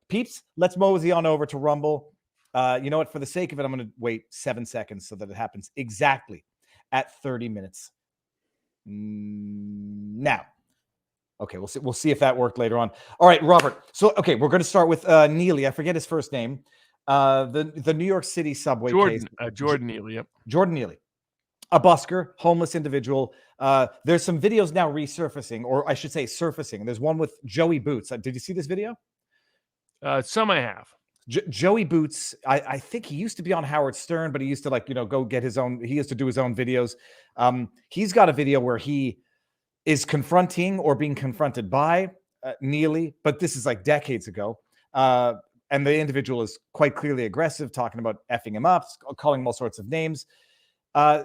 peeps, let's mosey on over to Rumble. You know what? For the sake of it, I'm going to wait 7 seconds so that it happens exactly at 30 minutes. Now. Okay, we'll see if that worked later on. All right, Robert. So, okay, we're going to start with Neely. I forget his first name. The New York City subway case. Jordan Neely, yep. Jordan Neely. A busker, homeless individual. There's some videos now resurfacing, or I should say surfacing. There's one with Joey Boots. Did you see this video? Some I have. Joey Boots, I think he used to be on Howard Stern, but he used to go get his own. He used to do his own videos. He's got a video where he is confronting or being confronted by Neely, but this is like decades ago. And the individual is quite clearly aggressive, talking about effing him up, calling him all sorts of names.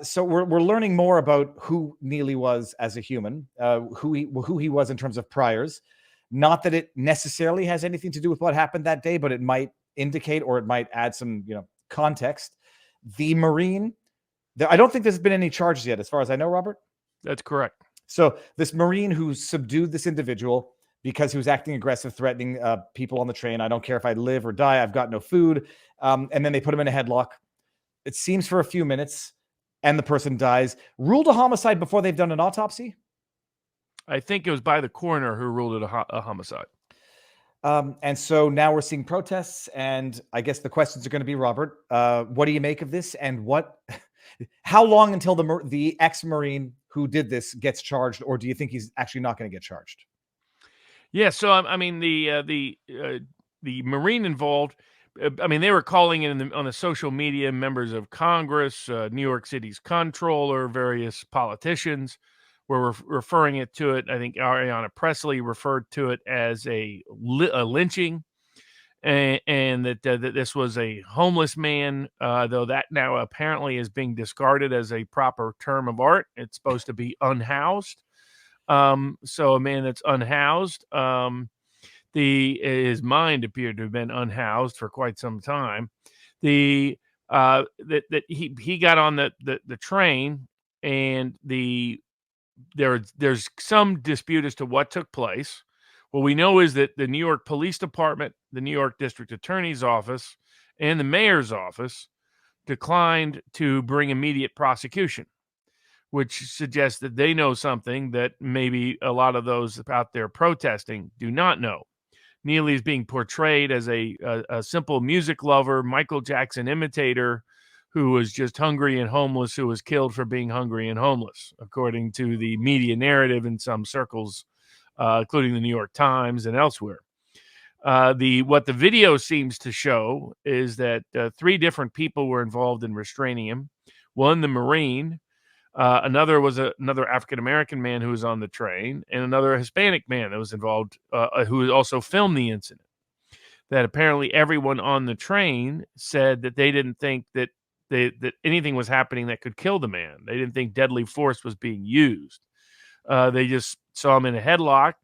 So we're learning more about who Neely was as a human, who he was in terms of priors. Not that it necessarily has anything to do with what happened that day, but it might indicate or it might add some context. The Marine, I don't think there's been any charges yet, as far as I know, Robert. That's correct. So this Marine who subdued this individual because he was acting aggressive, threatening people on the train. I don't care if I live or die. I've got no food. And then they put him in a headlock. It seems for a few minutes, and the person dies. Ruled a homicide before they've done an autopsy? I think it was by the coroner who ruled it a homicide. And so now we're seeing protests, and I guess the questions are going to be, Robert, what do you make of this? And how long until the ex-Marine who did this gets charged, or do you think he's actually not going to get charged? Yeah, so I mean the Marine involved. I mean, they were calling it on the social media, members of Congress, New York City's comptroller, various politicians were referring to it. I think Ariana Presley referred to it as a lynching, and that this was a homeless man, though that now apparently is being discarded as a proper term of art. It's supposed to be unhoused. So a man that's unhoused, his mind appeared to have been unhoused for quite some time. That he got on the train, and there's some dispute as to what took place. What we know is that the New York Police Department, the New York District Attorney's Office, and the Mayor's Office declined to bring immediate prosecution, which suggests that they know something that maybe a lot of those out there protesting do not know. Neely is being portrayed as a simple music lover, Michael Jackson imitator, who was just hungry and homeless, who was killed for being hungry and homeless, according to the media narrative in some circles, including the New York Times and elsewhere. What the video seems to show is that 3 different people were involved in restraining him. One, the Marine. Another was another African-American man who was on the train, and another Hispanic man that was involved, who also filmed the incident. That apparently everyone on the train said that they didn't think that anything was happening that could kill the man. They didn't think deadly force was being used. They just saw him in a headlock,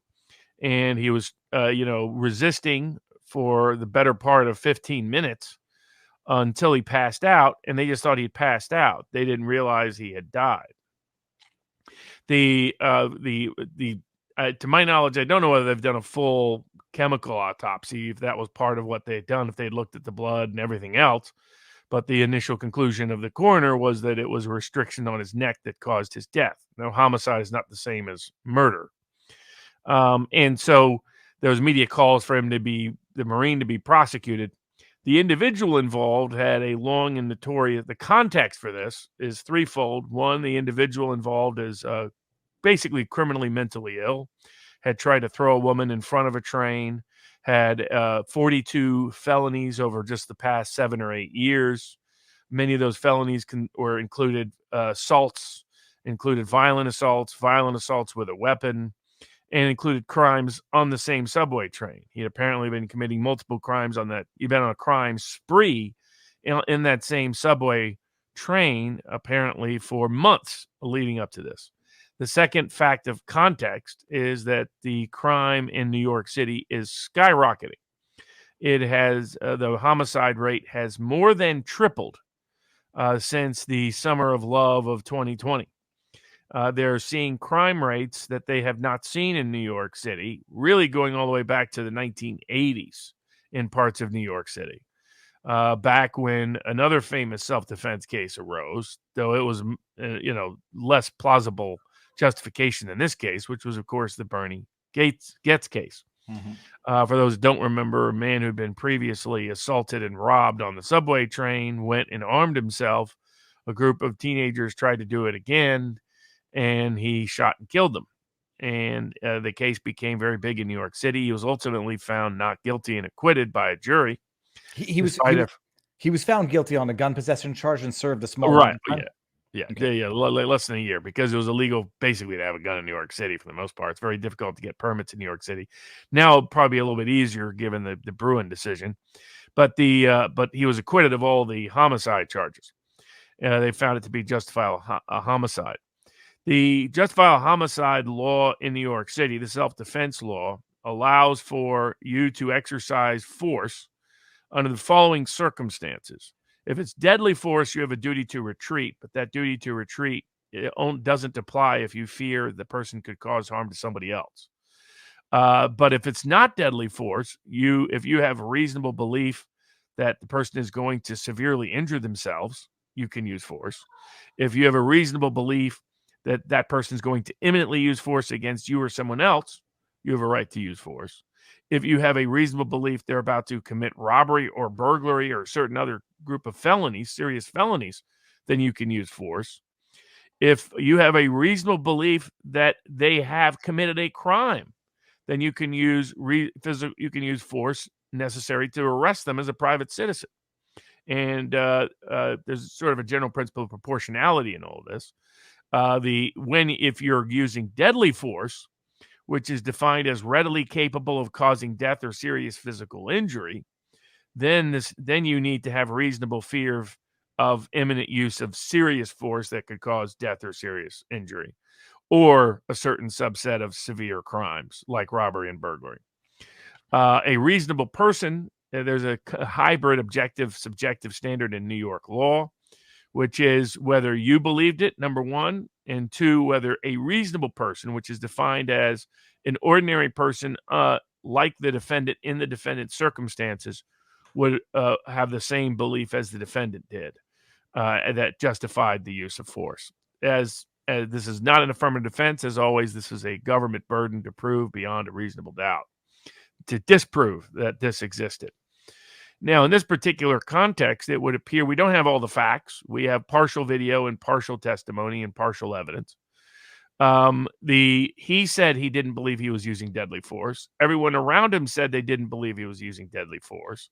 and he was, resisting for the better part of 15 minutes. Until he passed out, and they just thought he'd passed out. They didn't realize he had died. To my knowledge, I don't know whether they've done a full chemical autopsy, if that was part of what they'd done, if they'd looked at the blood and everything else. But the initial conclusion of the coroner was that it was a restriction on his neck that caused his death. Now, homicide is not the same as murder. And so there was media calls for the Marine to be prosecuted. The individual involved had a long and notorious. The context for this is threefold. One, the individual involved is basically criminally mentally ill, had tried to throw a woman in front of a train, had 42 felonies over just the past 7 or 8 years. Many of those felonies included assaults, included violent assaults with a weapon, and included crimes on the same subway train. He had apparently been committing multiple crimes on that. He'd been on a crime spree in that same subway train, apparently, for months leading up to this. The second fact of context is that the crime in New York City is skyrocketing. It has the homicide rate has more than tripled since the summer of love of 2020. They're seeing crime rates that they have not seen in New York City, really going all the way back to the 1980s. in parts of New York City. Back when another famous self-defense case arose, though it was, less plausible justification in this case, which was, of course, the Bernie Getz case. Mm-hmm. For those who don't remember, a man who'd been previously assaulted and robbed on the subway train went and armed himself. A group of teenagers tried to do it again, and he shot and killed them. And the case became very big in New York City. He was ultimately found not guilty and acquitted by a jury. He was found guilty on a gun possession charge and served a small right. time. Okay. Less than a year, because it was illegal basically to have a gun in New York City for the most part. It's very difficult to get permits in New York City. Now probably a little bit easier given the Bruin decision, but he was acquitted of all the homicide charges. They found it to be justifiable homicide. The justifiable homicide law in New York City, the self-defense law, allows for you to exercise force under the following circumstances. If it's deadly force, you have a duty to retreat, but that duty to retreat doesn't apply if you fear the person could cause harm to somebody else. But if it's not deadly force, if you have a reasonable belief that the person is going to severely injure themselves, you can use force. If you have a reasonable belief that that person is going to imminently use force against you or someone else, you have a right to use force. If you have a reasonable belief they're about to commit robbery or burglary or a certain other group of felonies, serious felonies, then you can use force. If you have a reasonable belief that they have committed a crime, then you can use force necessary to arrest them as a private citizen. And there's sort of a general principle of proportionality in all of this. If you're using deadly force, which is defined as readily capable of causing death or serious physical injury, then you need to have reasonable fear of imminent use of serious force that could cause death or serious injury, or a certain subset of severe crimes like robbery and burglary. A reasonable person, there's a hybrid objective subjective standard in New York law, which is whether you believed it, number one, and two, whether a reasonable person, which is defined as an ordinary person like the defendant in the defendant's circumstances, would have the same belief as the defendant did that justified the use of force. As this is not an affirmative defense, as always, this is a government burden to prove beyond a reasonable doubt, to disprove that this existed. Now, in this particular context, it would appear we don't have all the facts. We have partial video and partial testimony and partial evidence. He said he didn't believe he was using deadly force. Everyone around him said they didn't believe he was using deadly force.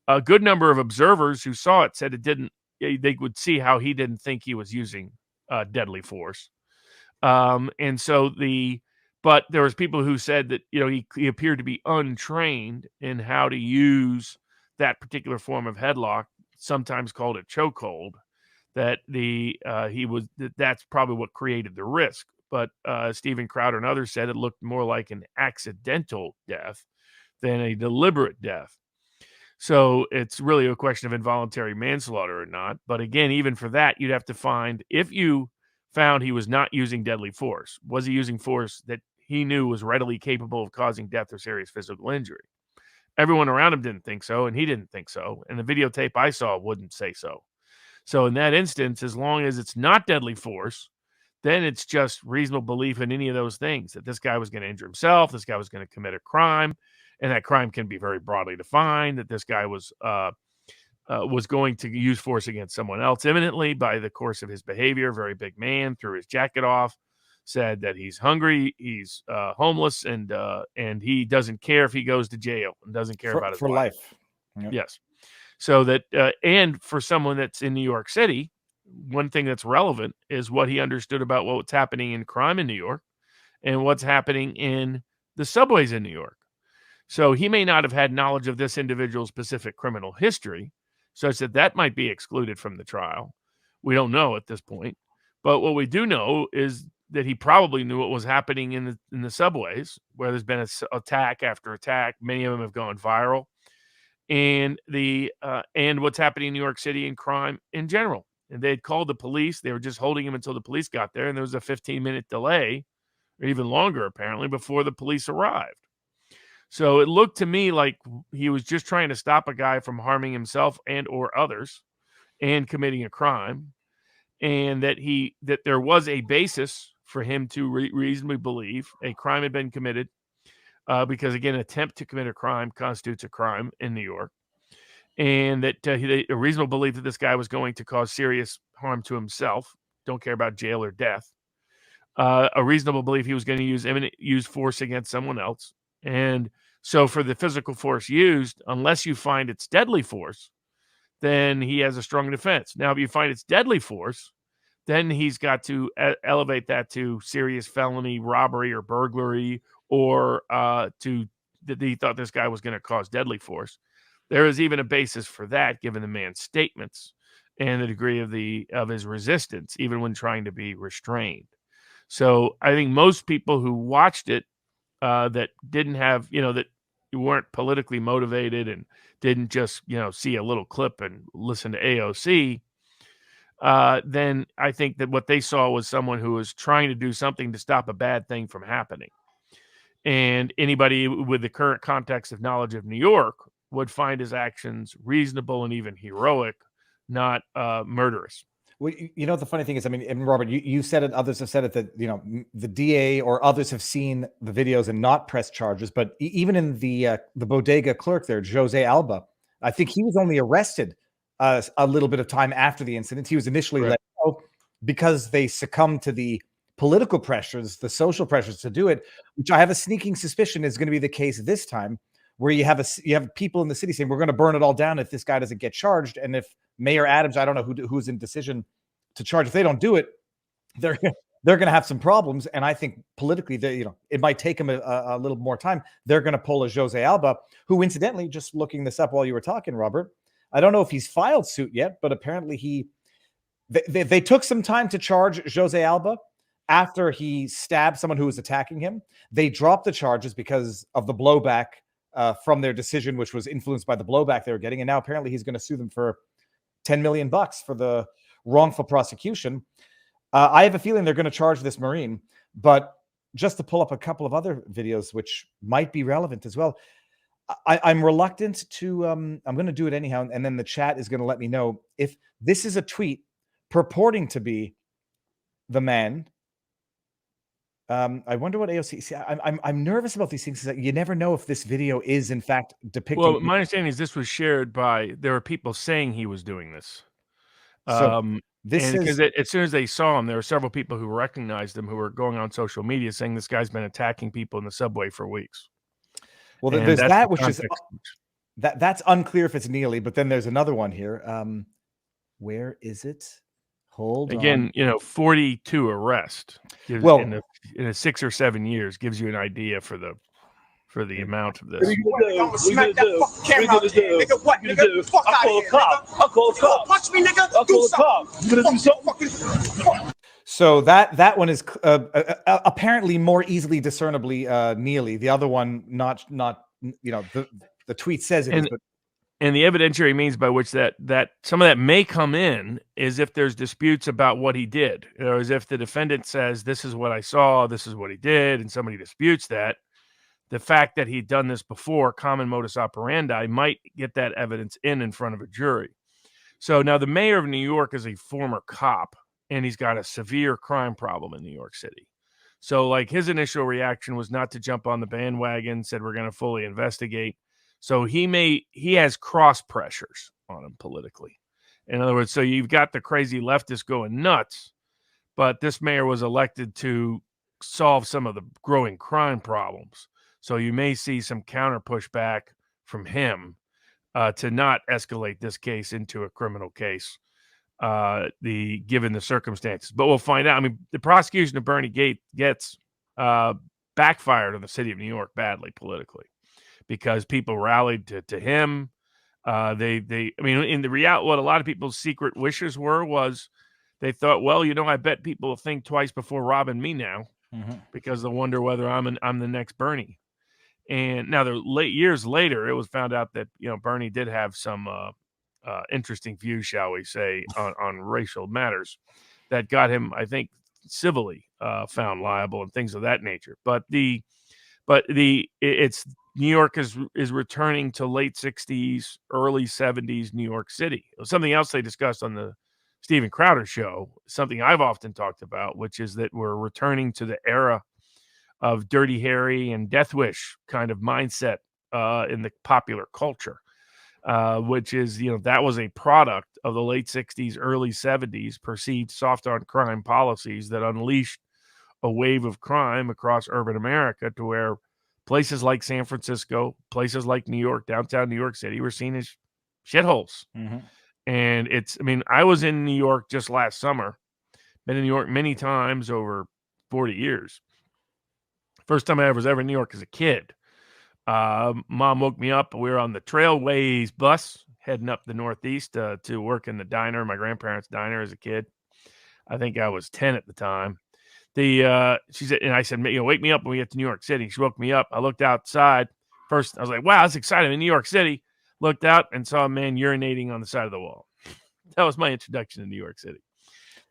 A good number of observers who saw it said they would see how he didn't think he was using deadly force. But there was people who said that he appeared to be untrained in how to use that particular form of headlock, sometimes called a chokehold. That's probably what created the risk. But Stephen Crowder and others said it looked more like an accidental death than a deliberate death. So it's really a question of involuntary manslaughter or not. But again, even for that, you'd have to find, if you found he was not using deadly force, was he using force that he knew was readily capable of causing death or serious physical injury? Everyone around him didn't think so, and he didn't think so. And the videotape I saw wouldn't say so. So in that instance, as long as it's not deadly force, then it's just reasonable belief in any of those things, that this guy was going to injure himself, this guy was going to commit a crime, and that crime can be very broadly defined, that this guy was going to use force against someone else imminently by the course of his behavior. Very big man, threw his jacket off, said that he's hungry, he's homeless, and he doesn't care if he goes to jail, and doesn't care about his life. Yep. Yes. So that, and for someone that's in New York City, one thing that's relevant is what he understood about what's happening in crime in New York and what's happening in the subways in New York. So he may not have had knowledge of this individual's specific criminal history, such that might be excluded from the trial. We don't know at this point. But what we do know is that he probably knew what was happening in the subways, where there's been attack after attack. Many of them have gone viral. And what's happening in New York City and crime in general. And they'd called the police. They were just holding him until the police got there. And there was a 15-minute delay, or even longer, apparently, before the police arrived. So it looked to me like he was just trying to stop a guy from harming himself and or others and committing a crime, and that there was a basis for him to reasonably believe a crime had been committed, because, again, attempt to commit a crime constitutes a crime in New York, and that a reasonable belief that this guy was going to cause serious harm to himself, don't care about jail or death, a reasonable belief he was going to use force against someone else. And so for the physical force used, unless you find it's deadly force, then he has a strong defense. Now, if you find it's deadly force, then he's got to elevate that to serious felony robbery or burglary, or that he thought this guy was going to cause deadly force. There is even a basis for that, given the man's statements and the degree of his resistance, even when trying to be restrained. So I think most people who watched it, that didn't have, that weren't politically motivated and didn't just, see a little clip and listen to AOC, then I think that what they saw was someone who was trying to do something to stop a bad thing from happening. And anybody with the current context of knowledge of New York would find his actions reasonable and even heroic, not murderous. Well, the funny thing is, I mean, and Robert, you said it, others have said it, that, the DA or others have seen the videos and not pressed charges. But even in the bodega clerk there, Jose Alba, I think he was only arrested a little bit of time after the incident. He was initially let go because they succumbed to the political pressures, the social pressures to do it, which I have a sneaking suspicion is going to be the case this time, where you have people in the city saying, we're going to burn it all down if this guy doesn't get charged. And if Mayor Adams, I don't know who's in decision to charge, if they don't do it, they're going to have some problems. And I think politically, it might take them a little more time. They're going to pull a Jose Alba, who, incidentally, just looking this up while you were talking, Robert, I don't know if he's filed suit yet, but apparently they took some time to charge Jose Alba after he stabbed someone who was attacking him. They dropped the charges because of the blowback from their decision, which was influenced by the blowback they were getting. And now apparently he's going to sue them for $10 million for the wrongful prosecution. I have a feeling they're going to charge this Marine, but just to pull up a couple of other videos, which might be relevant as well. I'm reluctant to, I'm going to do it anyhow. And then the chat is going to let me know if this is a tweet purporting to be the man. I wonder what AOC. See, I'm nervous about these things. That you never know if this video is in fact depicting. Well, my understanding is this was shared there were people saying he was doing this. So because as soon as they saw him, there were several people who recognized him who were going on social media saying this guy's been attacking people in the subway for weeks. Well, there's that, which is that's unclear if it's Neely, but then there's another one here. Where is it? Hold again, on. 42 arrests. Well, in a 6 or 7 years gives you an idea for the amount of this. I'll smack that fucking camera out here, nigga. What, nigga? Fuck out of here, nigga. I'll call a cop. Punch me, nigga. I'll call a cop. You gonna do something? So that one is apparently more easily discernibly Neely. The other one, not the tweet says it is, but. And the evidentiary means by which that some of that may come in is if there's disputes about what he did, or as if the defendant says, this is what I saw, this is what he did, and somebody disputes that. The fact that he'd done this before, common modus operandi, might get that evidence in front of a jury. So now the mayor of New York is a former cop, and he's got a severe crime problem in New York City. So like his initial reaction was not to jump on the bandwagon, said we're going to fully investigate. So he has cross pressures on him politically. In other words, so you've got the crazy leftists going nuts, but this mayor was elected to solve some of the growing crime problems. So you may see some counter pushback from him to not escalate this case into a criminal case, given the circumstances. But we'll find out. I mean, the prosecution of Bernie gets backfired on the city of New York badly politically, because people rallied to him. I mean, in the reality, what a lot of people's secret wishes was they thought, well, I bet people will think twice before robbing me now, because they'll wonder whether I'm the next Bernie. And now years later, it was found out that, Bernie did have some interesting views, shall we say, on racial matters that got him, I think, civilly found liable and things of that nature. But it's New York is returning to late 60s, early 70s New York City. Something else they discussed on the Steven Crowder show, something I've often talked about, which is that we're returning to the era of Dirty Harry and Death Wish kind of mindset in the popular culture, which is, that was a product of the late 60s, early 70s perceived soft on crime policies that unleashed a wave of crime across urban America to where places like San Francisco, places like New York, downtown New York City were seen as shitholes. Mm-hmm. And I was in New York just last summer, been in New York many times over 40 years. First time I was ever in New York as a kid. Mom woke me up. We were on the Trailways bus heading up the Northeast to work in the diner, my grandparents' diner as a kid. I think I was 10 at the time. She said, and I said, wake me up when we get to New York City. She woke me up. I looked outside. First, I was like, wow, that's exciting. I'm in New York City. Looked out and saw a man urinating on the side of the wall. That was my introduction to New York City.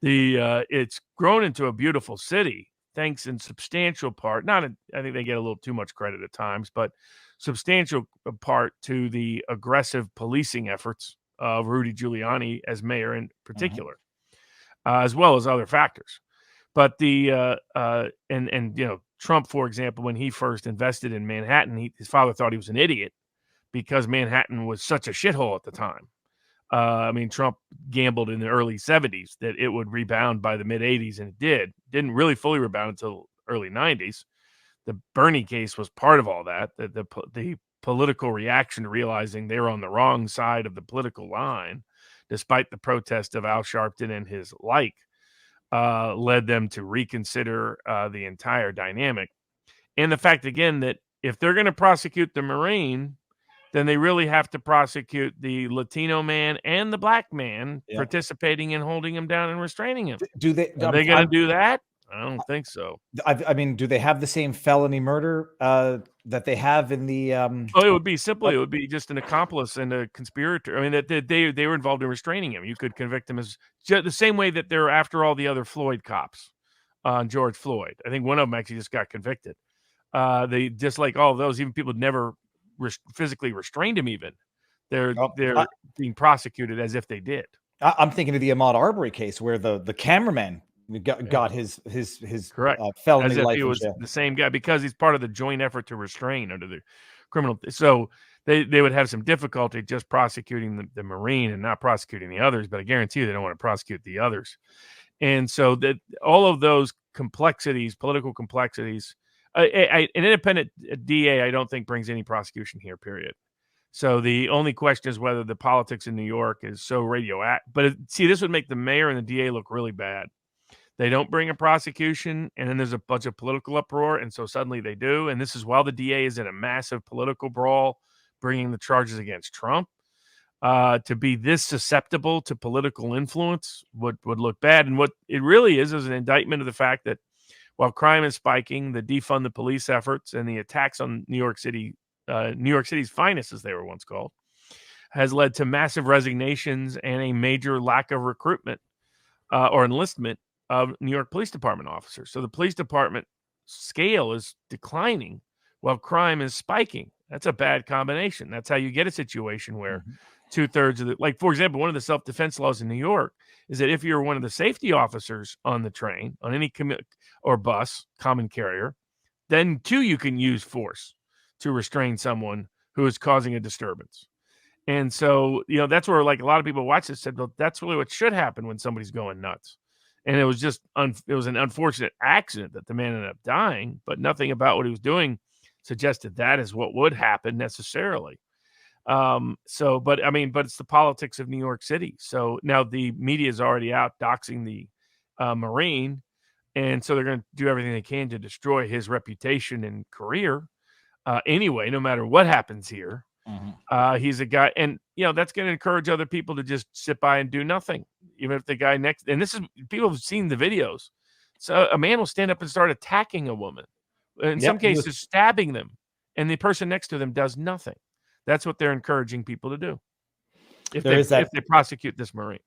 It's grown into a beautiful city, thanks in substantial part. I think they get a little too much credit at times, but substantial part to the aggressive policing efforts of Rudy Giuliani as mayor in particular, as well as other factors. But Trump, for example, when he first invested in Manhattan, his father thought he was an idiot because Manhattan was such a shithole at the time. Trump gambled in the early 70s that it would rebound by the mid 80s, and it did. Didn't really fully rebound until early 90s. The Bernie case was part of all that. The political reaction to realizing they were on the wrong side of the political line, despite the protest of Al Sharpton and his like, led them to reconsider the entire dynamic. And the fact, again, that if they're going to prosecute the Marine, then they really have to prosecute the Latino man and the black man participating in holding him down and restraining him. Are they going to do that? I don't think so. Do they have the same felony murder that they have in the? It would be simply, it would be just an accomplice and a conspirator. That they were involved in restraining him. You could convict him as the same way that they're after all the other Floyd cops on George Floyd. I think one of them actually just got convicted. They just like all of those, even people never physically restrained him. Even they're being prosecuted as if they did. I'm thinking of the Ahmaud Arbery case where the cameraman got his correct felony as if life he in was jail. the same guy because he's part of the joint effort to restrain under the criminal. So they would have some difficulty just prosecuting the Marine and not prosecuting the others. But I guarantee you they don't want to prosecute the others. And so that all of those complexities, political complexities, an independent DA, I don't think brings any prosecution here, period. So the only question is whether the politics in New York is so radioactive. But this would make the mayor and the DA look really bad. They don't bring a prosecution, and then there's a bunch of political uproar, and so suddenly they do. And this is while the DA is in a massive political brawl, bringing the charges against Trump. To be this susceptible to political influence would look bad. And what it really is an indictment of the fact that while crime is spiking, the defund the police efforts and the attacks on New York City's finest, as they were once called, has led to massive resignations and a major lack of recruitment or enlistment of New York Police Department officers. So the police department scale is declining while crime is spiking. That's a bad combination. That's how you get a situation where 2/3 of the, for example, one of the self-defense laws in New York is that if you're one of the safety officers on the train, on any or bus, common carrier, then you can use force to restrain someone who is causing a disturbance. And so, that's where a lot of people watch this said, well, that's really what should happen when somebody's going nuts. And it was just, it was an unfortunate accident that the man ended up dying, but nothing about what he was doing suggested that is what would happen necessarily. But it's the politics of New York City. So now the media is already out doxing the Marine. And so they're going to do everything they can to destroy his reputation and career. Anyway, no matter what happens here, he's a guy, and that's going to encourage other people to just sit by and do nothing, even if the guy next. And this is people have seen the videos. So a man will stand up and start attacking a woman, in some cases stabbing them, and the person next to them does nothing. That's what they're encouraging people to do if they prosecute this Marine.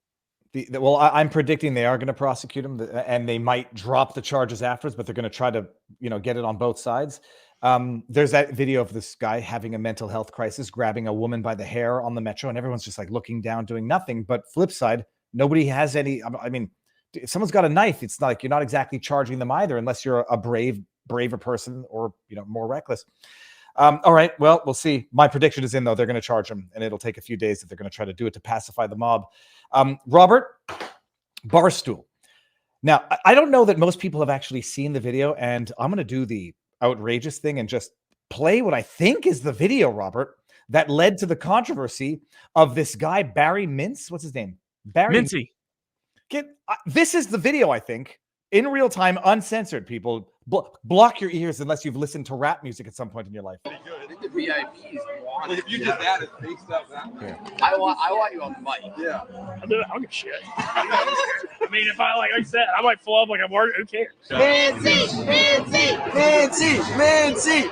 I'm predicting they are going to prosecute him, and they might drop the charges afterwards, but they're going to try to, get it on both sides. There's that video of this guy having a mental health crisis, grabbing a woman by the hair on the metro, and everyone's just like looking down, doing nothing. But flip side, nobody has any. I mean, if someone's got a knife, it's like you're not exactly charging them either, unless you're a braver person or more reckless. All right, well, we'll see. My prediction is in, though. They're going to charge him, and it'll take a few days if they're going to try to do it to pacify the mob. Robert, Barstool. Now, I don't know that most people have actually seen the video, and I'm going to do the outrageous thing and just play what I think is the video, Robert, that led to the controversy of this guy, Barry Mintz. What's his name? Barry Mincy. This is the video, I think, in real time, uncensored. People block your ears unless you've listened to rap music at some point in your life. The VIPs want If you just added face stuff that way. I want you on the mic. Yeah. I don't give a shit. I mean, if like I said, I might flub like I'm working. Who cares? Mancy.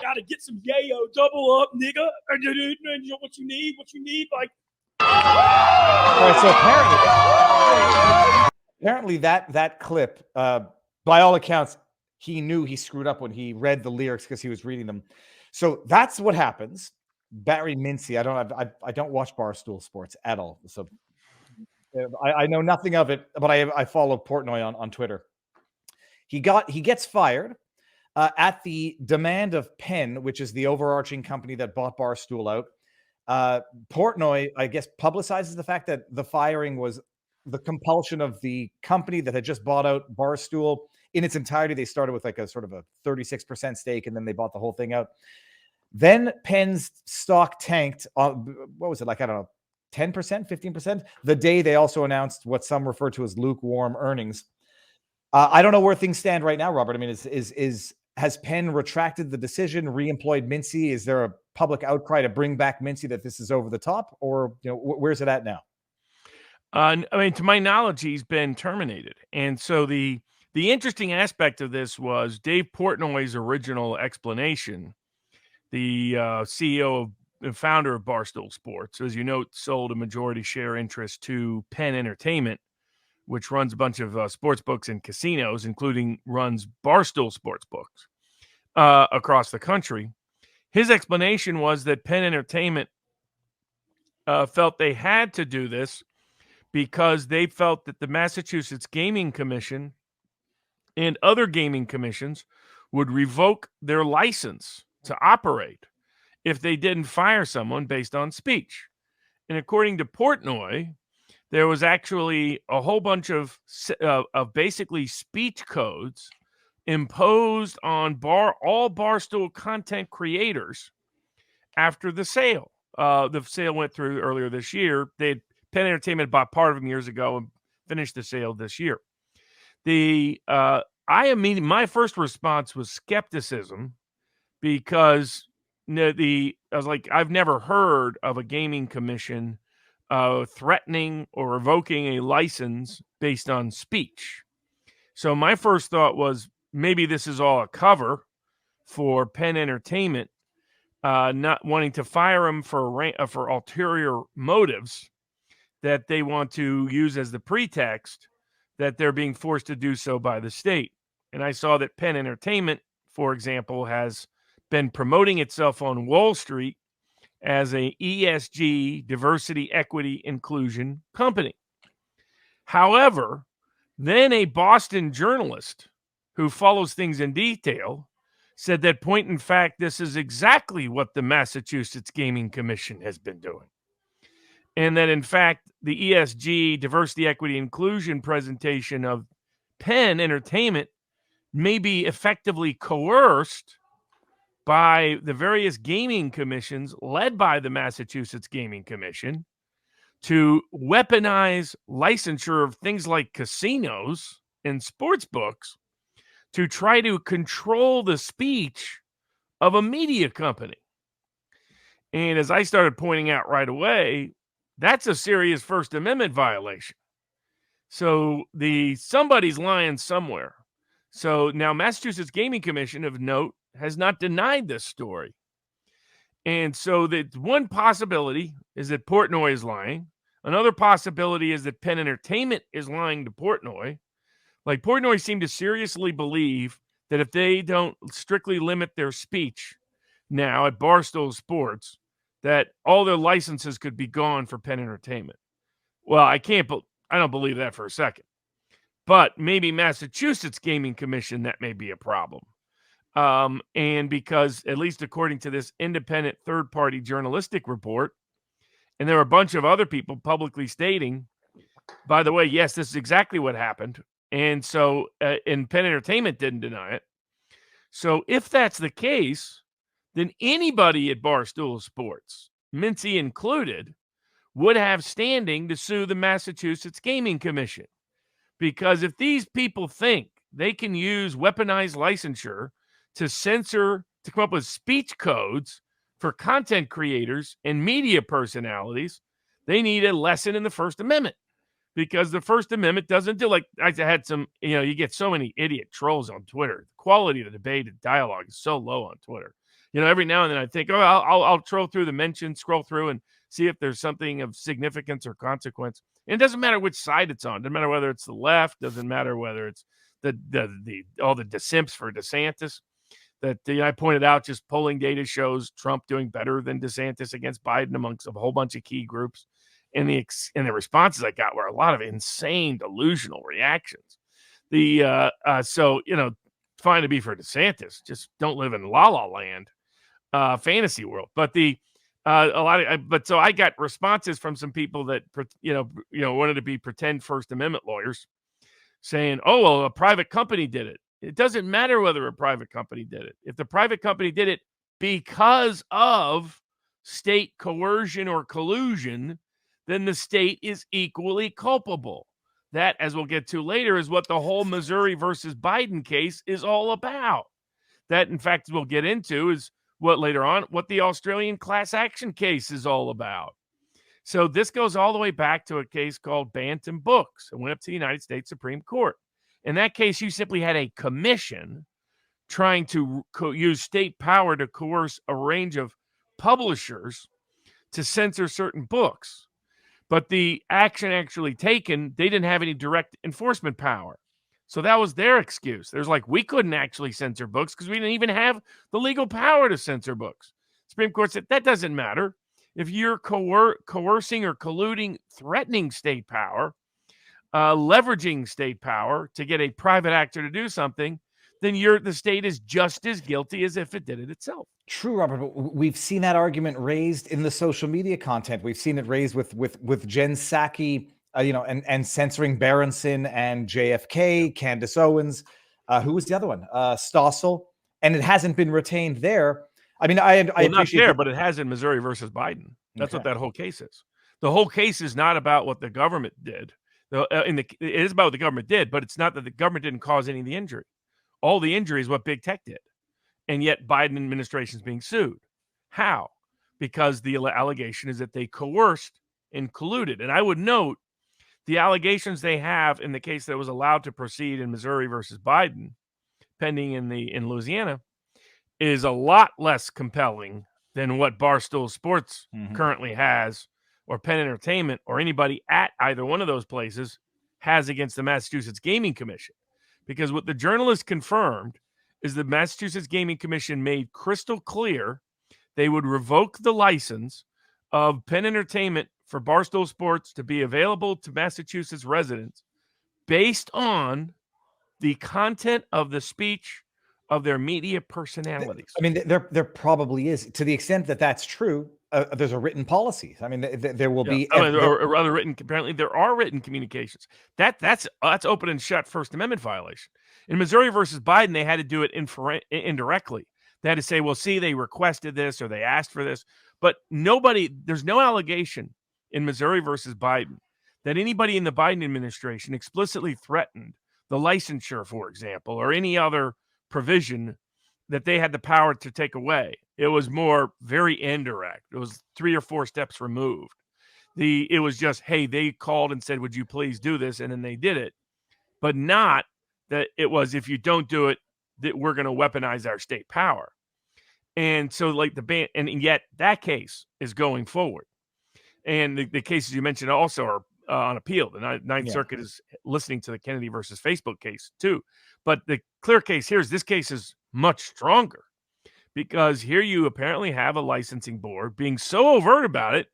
Gotta get some yayo, double up, nigga. And you know what you need, like. All right, so apparently that clip, by all accounts, he knew he screwed up when he read the lyrics because he was reading them. So that's what happens. Barry Mincy. I don't watch Barstool Sports at all, so I know nothing of it. But I follow Portnoy on Twitter. He gets fired at the demand of Penn, which is the overarching company that bought Barstool out. Portnoy, I guess, publicizes the fact that the firing was the compulsion of the company that had just bought out Barstool in its entirety. They started with like a sort of a 36% stake, and then they bought the whole thing out. Then Penn's stock tanked on, what was it, like, I don't know, 10%, 15%, the day they also announced what some refer to as lukewarm earnings. I don't know where things stand right now, Robert. I mean, has Penn retracted the decision, re-employed Mincy? Is there a public outcry to bring back Mincy that this is over the top, or where's it at now? I mean, to my knowledge, he's been terminated. And so the interesting aspect of this was Dave Portnoy's original explanation. The CEO and founder of Barstool Sports, as you know, sold a majority share interest to Penn Entertainment, which runs a bunch of sports books and casinos, including runs Barstool Sports books across the country. His explanation was that Penn Entertainment felt they had to do this because they felt that the Massachusetts Gaming Commission and other gaming commissions would revoke their license to operate if they didn't fire someone based on speech. And according to Portnoy, there was actually a whole bunch of basically speech codes imposed on all Barstool content creators after the sale. The sale went through earlier this year. Penn Entertainment bought part of them years ago and finished the sale this year. My first response was skepticism, because I was like, I've never heard of a gaming commission threatening or revoking a license based on speech. So my first thought was maybe this is all a cover for Penn Entertainment not wanting to fire him for ulterior motives that they want to use as the pretext that they're being forced to do so by the state. And I saw that Penn Entertainment, for example, has been promoting itself on Wall Street as a ESG, diversity, equity, inclusion company. However, then a Boston journalist who follows things in detail said that point in fact, this is exactly what the Massachusetts Gaming Commission has been doing. And that in fact, the ESG, diversity, equity, inclusion presentation of Penn Entertainment may be effectively coerced by the various gaming commissions led by the Massachusetts Gaming Commission to weaponize licensure of things like casinos and sports books to try to control the speech of a media company. And as I started pointing out right away, that's a serious First Amendment violation. So somebody's lying somewhere. So now Massachusetts Gaming Commission, of note, has not denied this story. And so that one possibility is that Portnoy is lying. Another possibility is that Penn Entertainment is lying to Portnoy. Like, Portnoy seemed to seriously believe that if they don't strictly limit their speech now at Barstool Sports, that all their licenses could be gone for Penn Entertainment. Well, I don't believe that for a second. But maybe Massachusetts Gaming Commission, that may be a problem. And because, at least according to this independent third-party journalistic report, and there were a bunch of other people publicly stating, by the way, yes, this is exactly what happened. And so, and Penn Entertainment didn't deny it. So if that's the case, then anybody at Barstool Sports, Mincy included, would have standing to sue the Massachusetts Gaming Commission. Because if these people think they can use weaponized licensure to come up with speech codes for content creators and media personalities, they need a lesson in the First Amendment. Because the First Amendment doesn't do, like, I had some, you get so many idiot trolls on Twitter. The quality of the debate and dialogue is so low on Twitter. Every now and then I think, I'll troll through the mentions, scroll through and see if there's something of significance or consequence. And it doesn't matter which side it's on. Doesn't matter whether it's the left. Doesn't matter whether it's all the simps for DeSantis. That I pointed out, just polling data shows Trump doing better than DeSantis against Biden amongst a whole bunch of key groups. And the responses I got were a lot of insane, delusional reactions. So fine to be for DeSantis. Just don't live in La La Land, fantasy world. But so I got responses from some people that wanted to be pretend First Amendment lawyers, saying, "Oh, well, a private company did it." It doesn't matter whether a private company did it. If the private company did it because of state coercion or collusion, then the state is equally culpable. That, as we'll get to later, is what the whole Missouri versus Biden case is all about. That, in fact, we'll get into is what the Australian class action case is all about. So this goes all the way back to a case called Bantam Books. It went up to the United States Supreme Court. In that case, you simply had a commission trying to use state power to coerce a range of publishers to censor certain books. But the action actually taken, they didn't have any direct enforcement power. So that was their excuse. There's we couldn't actually censor books because we didn't even have the legal power to censor books. Supreme Court said that doesn't matter. If you're coercing or colluding, threatening state power, leveraging state power to get a private actor to do something, then the state is just as guilty as if it did it itself. True, Robert. But we've seen that argument raised in the social media content. We've seen it raised with Jen Psaki, and censoring Berenson and JFK, Candace Owens. Who was the other one? Stossel. And it hasn't been retained there. I mean, I appreciate not there, but it has in Missouri versus Biden. That's what that whole case is. The whole case is not about what the government did. It is about what the government did, but it's not that the government didn't cause any of the injury. All the injury is what big tech did. And yet Biden administration is being sued. How? Because the allegation is that they coerced and colluded. And I would note the allegations they have in the case that was allowed to proceed in Missouri versus Biden, pending in Louisiana, is a lot less compelling than what Barstool Sports currently has, or Penn Entertainment, or anybody at either one of those places has against the Massachusetts Gaming Commission. Because what the journalist confirmed is the Massachusetts Gaming Commission made crystal clear they would revoke the license of Penn Entertainment for Barstool Sports to be available to Massachusetts residents based on the content of the speech of their media personalities. I mean, there probably is, to the extent that that's true. There's a written policy. I mean, there will be or other written. Apparently, there are written communications. That's open and shut First Amendment violation. In Missouri versus Biden, they had to do it indirectly. They had to say, "Well, see, they requested this or they asked for this," but there's no allegation in Missouri versus Biden that anybody in the Biden administration explicitly threatened the licensure, for example, or any other provision that they had the power to take away. It was more very indirect. It was 3 or 4 steps removed. It was just, hey, they called and said, would you please do this? And then they did it. But not that it was, if you don't do it, that we're going to weaponize our state power. And so the and yet that case is going forward. And the cases you mentioned also are on appeal. The Ninth Yeah. Circuit is listening to the Kennedy versus Facebook case too. But the clear case here is this case is much stronger because here you apparently have a licensing board being so overt about it.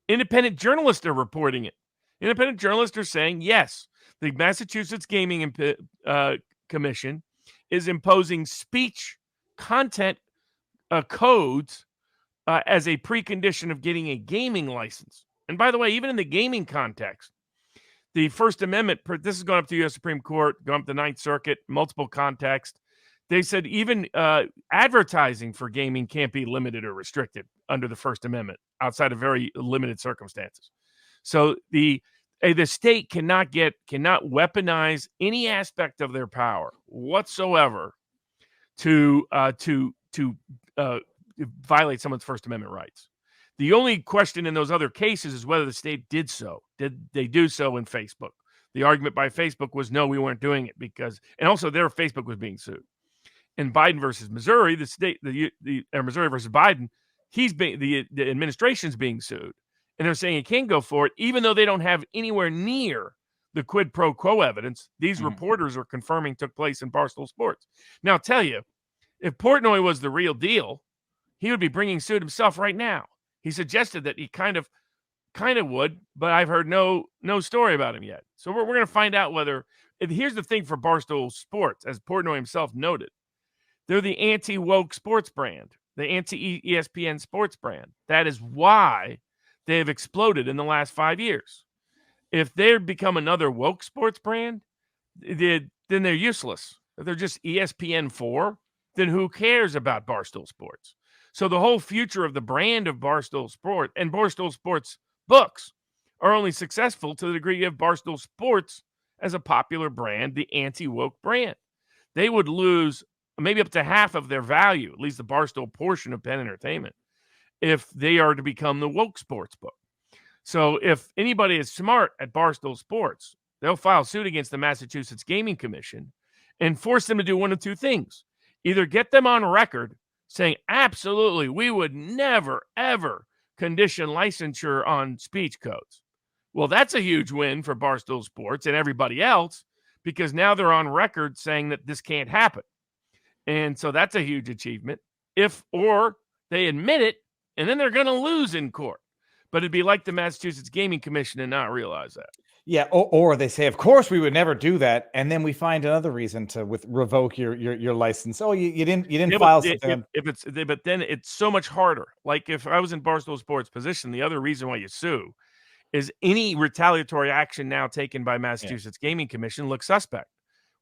Independent journalists are reporting it. Independent journalists are saying, yes, the Massachusetts Gaming Commission is imposing speech content codes as a precondition of getting a gaming license. And by the way, even in the gaming context, the First Amendment, this has gone up to the U.S. Supreme Court, gone up to the Ninth Circuit, multiple contexts. They said even advertising for gaming can't be limited or restricted under the First Amendment outside of very limited circumstances. So the state cannot weaponize any aspect of their power whatsoever to violate someone's First Amendment rights. The only question in those other cases is whether the state did so. Did they do so in Facebook? The argument by Facebook was no, we weren't doing it because, and also their Facebook was being sued. In Biden versus Missouri, Missouri versus Biden, the administration's being sued, and they're saying it can go for it, even though they don't have anywhere near the quid pro quo evidence these reporters are confirming took place in Barstool Sports. Now, I'll tell you, if Portnoy was the real deal, he would be bringing suit himself right now. He suggested that he kind of would, but I've heard no story about him yet. So we're going to find out whether. Here's the thing for Barstool Sports, as Portnoy himself noted. They're the anti-woke sports brand, the anti-ESPN sports brand. That is why they have exploded in the last 5 years. If they become another woke sports brand, then they're useless. If they're just ESPN4, then who cares about Barstool Sports? So the whole future of the brand of Barstool Sports and Barstool Sports books are only successful to the degree you have Barstool Sports as a popular brand, the anti-woke brand. They would lose maybe up to half of their value, at least the Barstool portion of Penn Entertainment, if they are to become the woke sports book. So if anybody is smart at Barstool Sports, they'll file suit against the Massachusetts Gaming Commission and force them to do one of two things. Either get them on record saying, absolutely, we would never, ever condition licensure on speech codes. Well, that's a huge win for Barstool Sports and everybody else because now they're on record saying that this can't happen. And so that's a huge achievement. Or they admit it, and then they're going to lose in court. But it'd be like the Massachusetts Gaming Commission and not realize that. Yeah, or they say, of course, we would never do that, and then we find another reason to revoke your license. Oh, you didn't file something. But then it's so much harder. Like if I was in Barstool Sports' position, the other reason why you sue is any retaliatory action now taken by Massachusetts Gaming Commission looks suspect,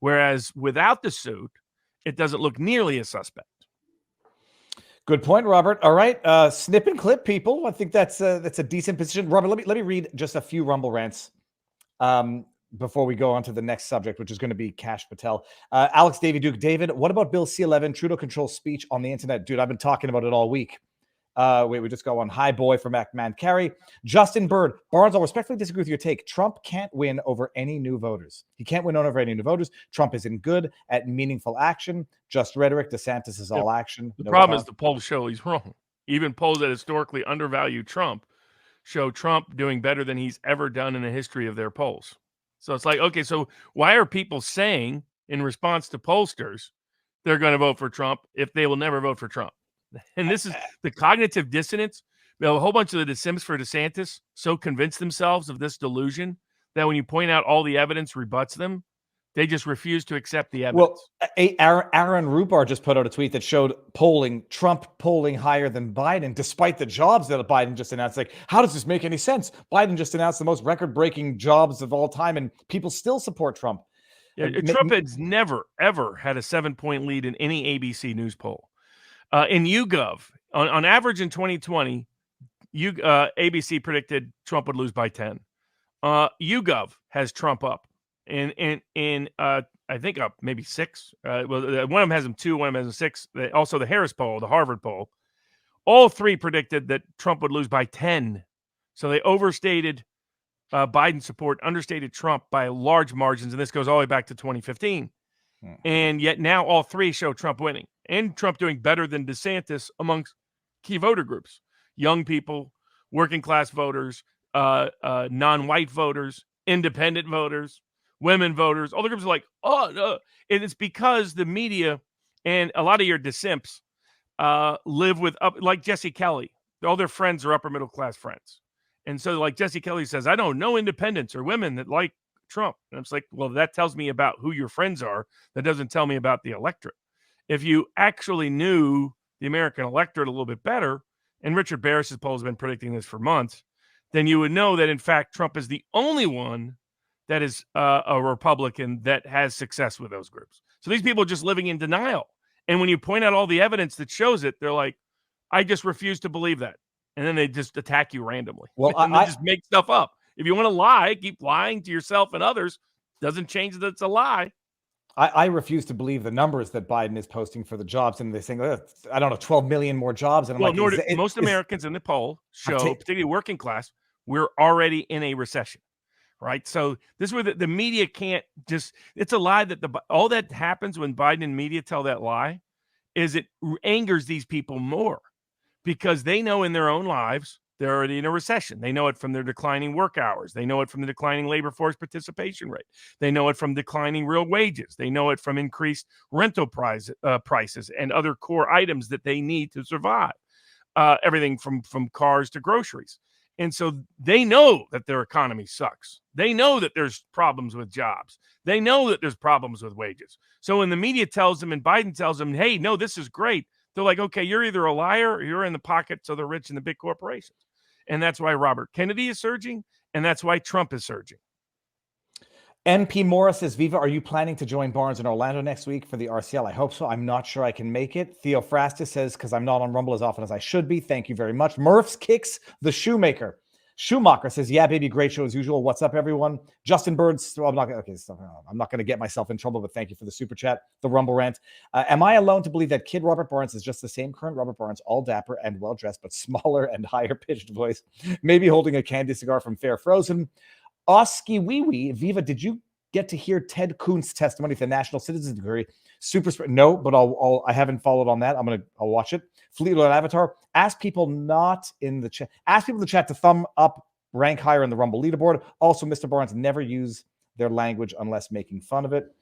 whereas without the suit, it doesn't look nearly as suspect. Good point, Robert. All right, snip and clip, people. I think that's a decent position. Robert, let me read just a few Rumble rants before we go on to the next subject, which is going to be Kash Patel. Alex Davy Duke. David, what about Bill C-11? Trudeau controls speech on the internet. Dude, I've been talking about it all week. We just go on. Hi, boy, from MacMan Carey. Justin Bird. Barnes, I'll respectfully disagree with your take. Trump can't win over any new voters. He can't win over any new voters. Trump isn't good at meaningful action. Just rhetoric. DeSantis is all action. The problem is the polls show he's wrong. Even polls that historically undervalue Trump show Trump doing better than he's ever done in the history of their polls. So it's like, okay, so why are people saying in response to pollsters they're going to vote for Trump if they will never vote for Trump? And this is the cognitive dissonance. A whole bunch of the Sims for DeSantis so convinced themselves of this delusion that when you point out all the evidence rebuts them, they just refuse to accept the evidence. Well, Aaron Rupar just put out a tweet that showed Trump polling higher than Biden, despite the jobs that Biden just announced. Like, how does this make any sense? Biden just announced the most record-breaking jobs of all time, and people still support Trump. Yeah, Trump has never, ever had a 7-point lead in any ABC News poll. In YouGov, on average in 2020, ABC predicted Trump would lose by 10. YouGov has Trump up, and I think up maybe 6. Well, one of them has him 2, one of them has him 6. Also, the Harris poll, the Harvard poll, all three predicted that Trump would lose by 10. So they overstated Biden support, understated Trump by large margins, and this goes all the way back to 2015. And yet now all three show Trump winning and Trump doing better than DeSantis amongst key voter groups, young people, working class voters, non-white voters, independent voters, women voters. All the groups are like, oh, no. And it's because the media and a lot of your dissimps live with, like Jesse Kelly. All their friends are upper middle class friends. And so like Jesse Kelly says, I don't know independents or women that like Trump. And it's like, well, that tells me about who your friends are. That doesn't tell me about the electorate. If you actually knew the American electorate a little bit better, and Richard Barris's poll has been predicting this for months, then you would know that, in fact, Trump is the only one that is a Republican that has success with those groups. So these people are just living in denial. And when you point out all the evidence that shows it, they're like, I just refuse to believe that. And then they just attack you randomly. Well, and they just make stuff up. If you want to lie, keep lying to yourself and others. Doesn't change that it's a lie. I refuse to believe the numbers that Biden is posting for the jobs, and they're saying, I don't know, 12 million more jobs. And I'm most Americans in the poll show, particularly working class, we're already in a recession, right? So this is where the media can't just, it's a lie that all that happens when Biden and media tell that lie is it angers these people more because they know in their own lives, they're already in a recession. They know it from their declining work hours. They know it from the declining labor force participation rate. They know it from declining real wages. They know it from increased rental prices and other core items that they need to survive. Everything from cars to groceries. And so they know that their economy sucks. They know that there's problems with jobs. They know that there's problems with wages. So when the media tells them and Biden tells them, hey, no, this is great, they're like, okay, you're either a liar or you're in the pockets of the rich and the big corporations. And that's why Robert Kennedy is surging, and that's why Trump is surging. MP Morris says, Viva, are you planning to join Barnes in Orlando next week for the RCL? I hope so. I'm not sure I can make it. Theo Frastis says, because I'm not on Rumble as often as I should be. Thank you very much. Murph's Kicks the Shoemaker. Schumacher says, yeah, baby, great show as usual. What's up, everyone? Justin Birds. Well, I'm not going to get myself in trouble, but thank you for the super chat, the Rumble rant. Am I alone to believe that Kid Robert Barnes is just the same current Robert Barnes, all dapper and well-dressed, but smaller and higher pitched voice, maybe holding a candy cigar from Fair Frozen? Oski Wee Wee, Viva, did you get to hear Ted Kuhn's testimony for the national citizen degree? No, but I haven't followed on that. I'll watch it. Fleetwood Avatar. Ask people not in the chat. Ask people in the chat to thumb up, rank higher in the Rumble leaderboard. Also, Mr. Barnes, never use their language unless making fun of it.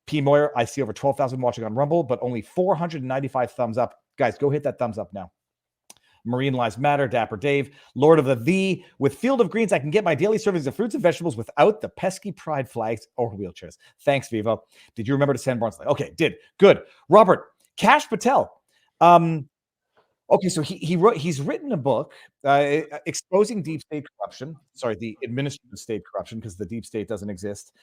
P. Moyer, I see over 12,000 watching on Rumble, but only 495 thumbs up. Guys, go hit that thumbs up now. Marine Lives Matter, Dapper Dave, Lord of the with Field of Greens, I can get my daily servings of fruits and vegetables without the pesky pride flags or wheelchairs. Thanks, Vivo. Did you remember to send Barnes? Okay, did. Good. Robert, Kash Patel. Okay, so he's written a book exposing deep state corruption. Sorry, the administrative state corruption, because the deep state doesn't exist.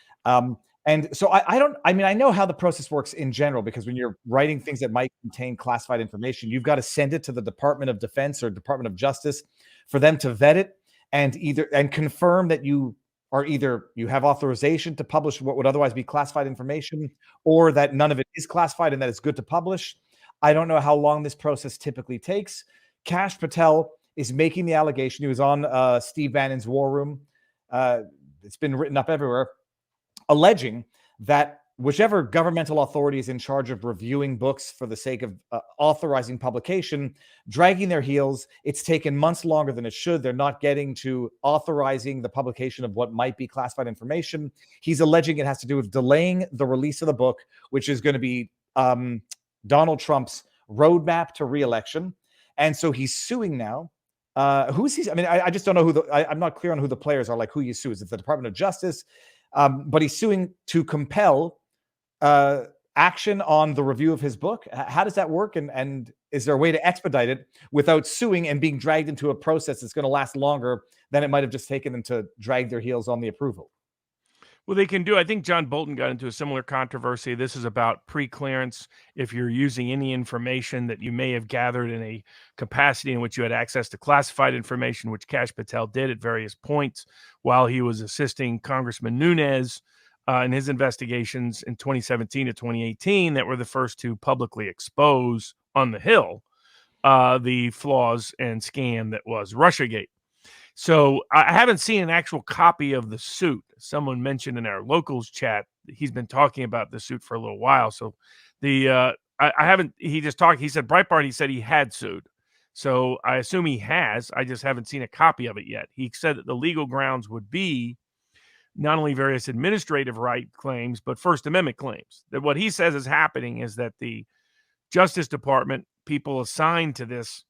And so I know how the process works in general, because when you're writing things that might contain classified information, you've got to send it to the Department of Defense or Department of Justice for them to vet it and confirm that you have authorization to publish what would otherwise be classified information, or that none of it is classified and that it's good to publish. I don't know how long this process typically takes. Kash Patel is making the allegation. He was on Steve Bannon's War Room. It's been written up everywhere, alleging that whichever governmental authority is in charge of reviewing books for the sake of authorizing publication, dragging their heels. It's taken months longer than it should. They're not getting to authorizing the publication of what might be classified information. He's alleging it has to do with delaying the release of the book, which is going to be Donald Trump's roadmap to re-election. And so he's suing now. Who's he? I mean, I just don't know I'm not clear on who the players are, like who he sues. It's the Department of Justice. But he's suing to compel action on the review of his book. How does that work? And is there a way to expedite it without suing and being dragged into a process that's going to last longer than it might have just taken them to drag their heels on the approval? Well, they can do. I think John Bolton got into a similar controversy. This is about pre-clearance. If you're using any information that you may have gathered in a capacity in which you had access to classified information, which Kash Patel did at various points while he was assisting Congressman Nunes in his investigations in 2017 to 2018, that were the first to publicly expose on the Hill the flaws and scam that was Russiagate. So I haven't seen an actual copy of the suit. Someone mentioned in our locals chat, he's been talking about the suit for a little while. So I haven't, he just talked, he said Breitbart, he said he had sued. So I assume he has. I just haven't seen a copy of it yet. He said that the legal grounds would be not only various administrative right claims, but First Amendment claims. That what he says is happening is that the Justice Department, people assigned to this,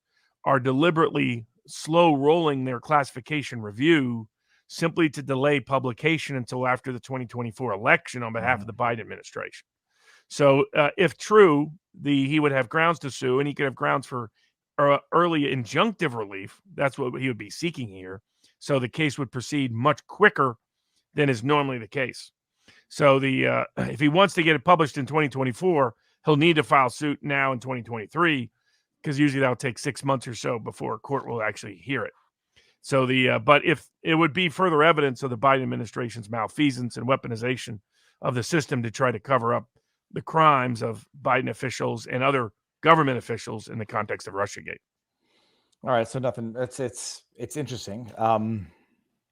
are deliberately slow rolling their classification review simply to delay publication until after the 2024 election on behalf of the Biden administration. So if true, he would have grounds to sue, and he could have grounds for early injunctive relief. That's what he would be seeking here. So the case would proceed much quicker than is normally the case. So if he wants to get it published in 2024, he'll need to file suit now in 2023, because usually that'll take 6 months or so before a court will actually hear it. So but if it would be further evidence of the Biden administration's malfeasance and weaponization of the system to try to cover up the crimes of Biden officials and other government officials in the context of Russiagate. All right, so nothing. It's interesting.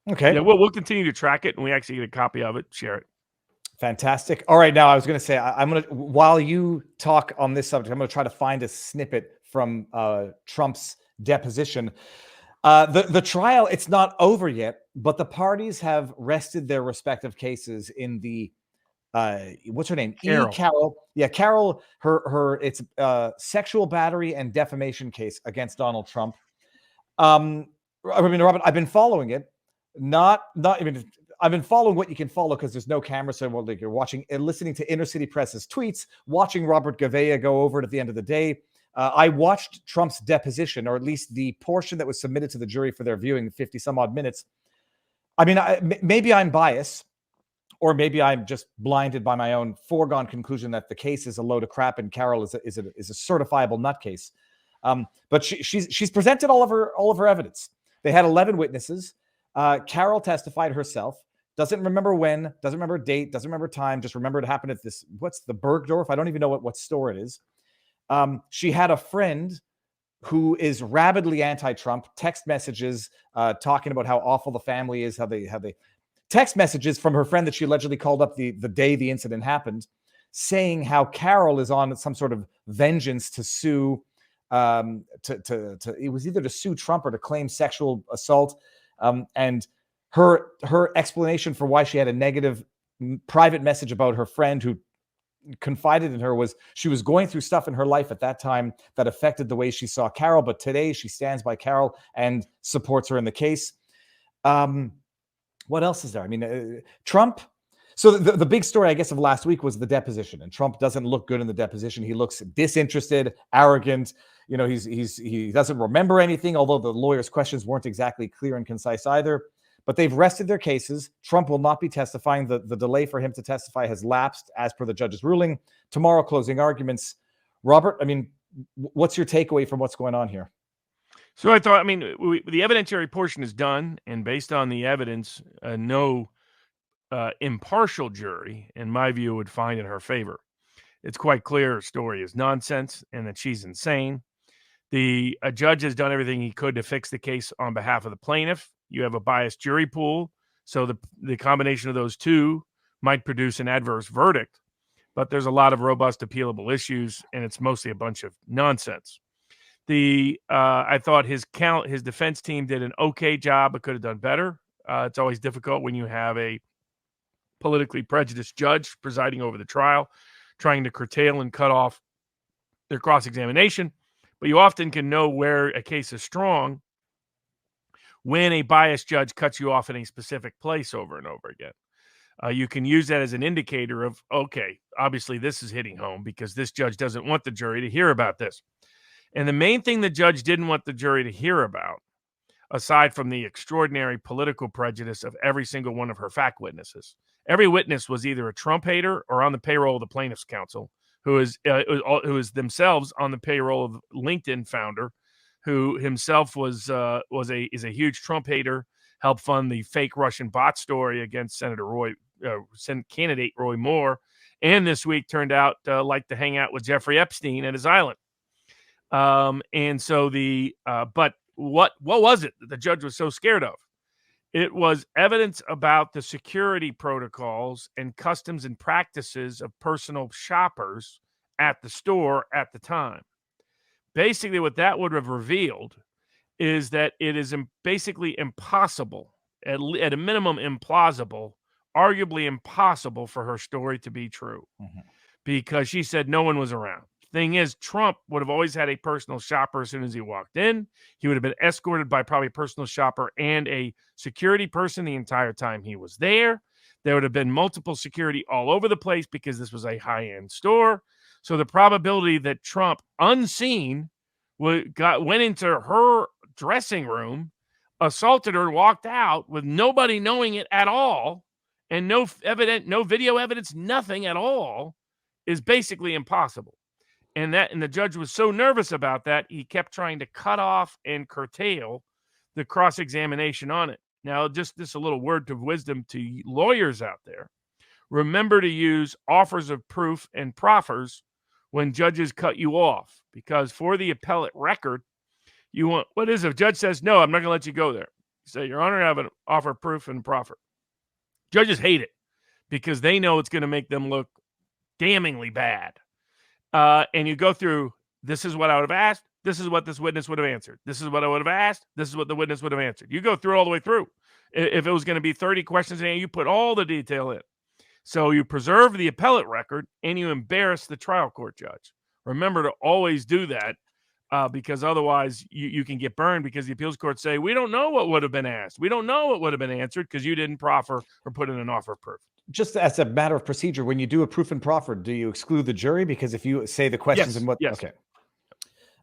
Okay. Yeah, we'll continue to track it, and we actually get a copy of it, share it. Fantastic. All right, now I was going to say I'm going to, while you talk on this subject, I'm going to try to find a snippet from Trump's deposition. The trial, it's not over yet, but the parties have rested their respective cases in the what's her name? Carroll. Carroll. Yeah, Carroll. It's sexual battery and defamation case against Donald Trump. I mean, Robin, I've been following it. I've been following what you can follow because there's no camera, so like you're watching and listening to Inner City Press's tweets, watching Robert Gavea go over it at the end of the day. I watched Trump's deposition, or at least the portion that was submitted to the jury for their viewing, 50 some odd minutes. I mean, maybe I'm biased, or maybe I'm just blinded by my own foregone conclusion that the case is a load of crap and Carroll is a certifiable nutcase. But she's presented all of her evidence. They had 11 witnesses. Carroll testified herself. Doesn't remember when, doesn't remember date, doesn't remember time, just remember it happened at this, what's the Bergdorf? I don't even know what store it is. She had a friend who is rabidly anti-Trump, text messages talking about how awful the family is, how they text messages from her friend that she allegedly called up the day the incident happened, saying how Carroll is on some sort of vengeance to sue, it was either to sue Trump or to claim sexual assault. And her explanation for why she had a negative private message about her friend who confided in her was she was going through stuff in her life at that time that affected the way she saw Carroll, but today she stands by Carroll and supports her in the case. What else is there? I mean, Trump. So the big story, I guess, of last week was the deposition, and Trump doesn't look good in the deposition. He looks disinterested, arrogant. You know, he doesn't remember anything, although the lawyer's questions weren't exactly clear and concise either. But they've rested their cases. Trump will not be testifying. The delay for him to testify has lapsed as per the judge's ruling. Tomorrow, closing arguments. Robert, I mean, what's your takeaway from what's going on here? So I thought, I mean, the evidentiary portion is done, and based on the evidence, no impartial jury, in my view, would find in her favor. It's quite clear her story is nonsense and that she's insane. The judge has done everything he could to fix the case on behalf of the plaintiff. You have a biased jury pool, so the combination of those two might produce an adverse verdict, but there's a lot of robust appealable issues, and it's mostly a bunch of nonsense. I thought his defense team did an okay job, but could have done better. It's always difficult when you have a politically prejudiced judge presiding over the trial, trying to curtail and cut off their cross-examination. But you often can know where a case is strong when a biased judge cuts you off in a specific place over and over again. You can use that as an indicator of, okay, obviously this is hitting home because this judge doesn't want the jury to hear about this. And the main thing the judge didn't want the jury to hear about, aside from the extraordinary political prejudice of every single one of her fact witnesses, every witness was either a Trump hater or on the payroll of the plaintiff's counsel, who is themselves on the payroll of LinkedIn founder, who himself is a huge Trump hater, helped fund the fake Russian bot story against candidate Roy Moore, and this week turned out like to hang out with Jeffrey Epstein at his island. And so but what was it that the judge was so scared of? It was evidence about the security protocols and customs and practices of personal shoppers at the store at the time. basically what that would have revealed is that it is basically impossible, at a minimum implausible, arguably impossible for her story to be true, because she said no one was around. Thing is, Trump would have always had a personal shopper as soon as he walked in. He would have been escorted by probably a personal shopper and a security person the entire time he was there. There would have been multiple security all over the place because this was a high-end store. So the probability that Trump, unseen, went into her dressing room, assaulted her, walked out with nobody knowing it at all, and no video evidence, nothing at all, is basically impossible. And the judge was so nervous about that, he kept trying to cut off and curtail the cross-examination on it. Now, just a little word of wisdom to lawyers out there. Remember to use offers of proof and proffers when judges cut you off, because for the appellate record, you want, what is it? If a judge says, no, I'm not going to let you go there. You say, Your Honor, I have an offer of proof and proffer. Judges hate it because they know it's going to make them look damningly bad. And you go through, this is what I would have asked. This is what this witness would have answered. This is what I would have asked. This is what the witness would have answered. You go through all the way through. If it was going to be 30 questions, and you put all the detail in. So you preserve the appellate record and you embarrass the trial court judge. Remember to always do that, because otherwise you can get burned, because the appeals court say, we don't know what would have been asked. We don't know what would have been answered because you didn't proffer or put in an offer of proof. Just as a matter of procedure, when you do a proof and proffer, do you exclude the jury? Because if you say the questions and what, okay.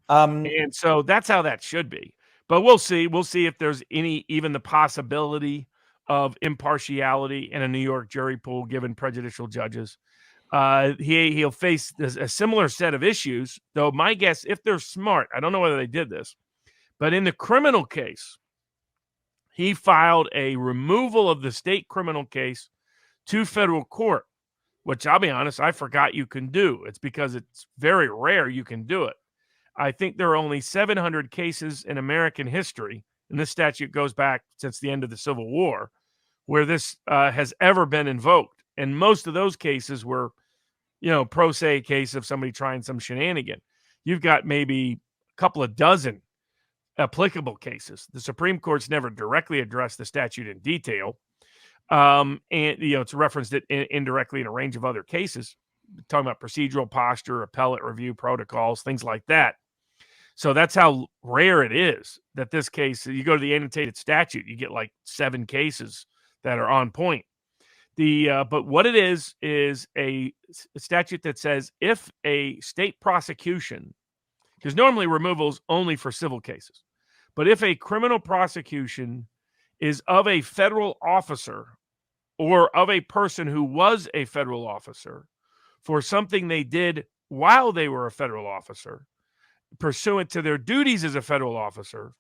And so that's how that should be. But we'll see. We'll see if there's even the possibility of impartiality in a New York jury pool given prejudicial judges. He'll face a similar set of issues, though my guess, if they're smart, I don't know whether they did this, but in the criminal case, he filed a removal of the state criminal case to federal court, which I'll be honest, I forgot you can do. It's because it's very rare you can do it. I think there are only 700 cases in American history, and this statute goes back since the end of the Civil War, where this has ever been invoked. And most of those cases were, pro se case of somebody trying some shenanigan. You've got maybe a couple of dozen applicable cases. The Supreme Court's never directly addressed the statute in detail. And it's referenced it indirectly in a range of other cases, talking about procedural posture, appellate review protocols, things like that. So that's how rare it is that this case, you go to the annotated statute, you get like 7 cases that are on point. But what it is a statute that says if a state prosecution, because normally removal's only for civil cases, but if a criminal prosecution is of a federal officer or of a person who was a federal officer for something they did while they were a federal officer, pursuant to their duties as a federal officer,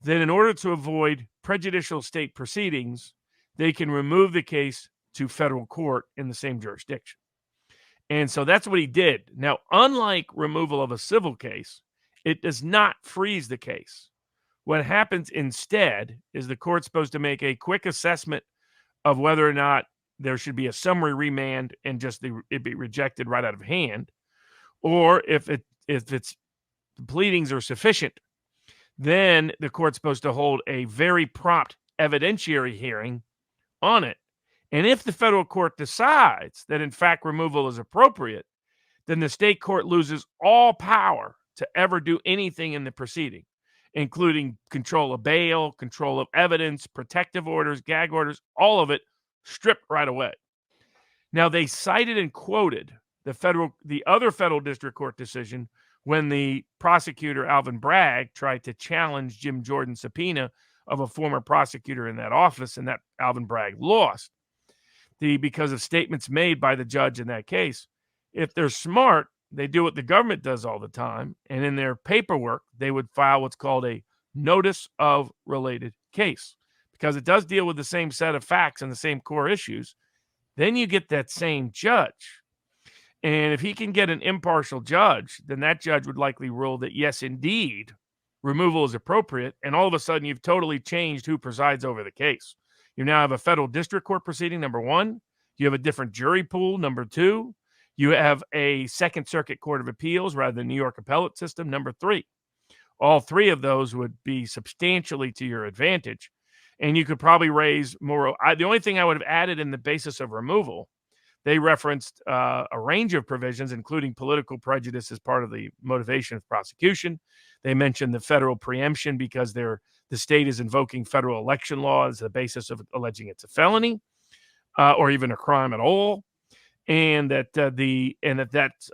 then in order to avoid prejudicial state proceedings, they can remove the case to federal court in the same jurisdiction. And so that's what he did. Now, unlike removal of a civil case, it does not freeze the case. What happens instead is the court's supposed to make a quick assessment of whether or not there should be a summary remand and just it be rejected right out of hand, or if it's the pleadings are sufficient, then the court's supposed to hold a very prompt evidentiary hearing on it. And if the federal court decides that, in fact, removal is appropriate, then the state court loses all power to ever do anything in the proceeding, including control of bail, control of evidence, protective orders, gag orders, all of it stripped right away. Now, they cited and quoted the other federal district court decision when the prosecutor, Alvin Bragg, tried to challenge Jim Jordan's subpoena of a former prosecutor in that office, and that Alvin Bragg lost because of statements made by the judge in that case. If they're smart, they do what the government does all the time, and in their paperwork, they would file what's called a notice of related case, because it does deal with the same set of facts and the same core issues. Then you get that same judge. And if he can get an impartial judge, then that judge would likely rule that, yes, indeed, removal is appropriate. And all of a sudden, you've totally changed who presides over the case. You now have a federal district court proceeding, number one. You have a different jury pool, number two. You have a Second Circuit Court of Appeals rather than New York appellate system. Number 3, all 3 of those would be substantially to your advantage. And you could probably raise more. The only thing I would have added in the basis of removal, they referenced a range of provisions, including political prejudice as part of the motivation of prosecution. They mentioned the federal preemption because the state is invoking federal election law as the basis of alleging it's a felony or even a crime at all. And that's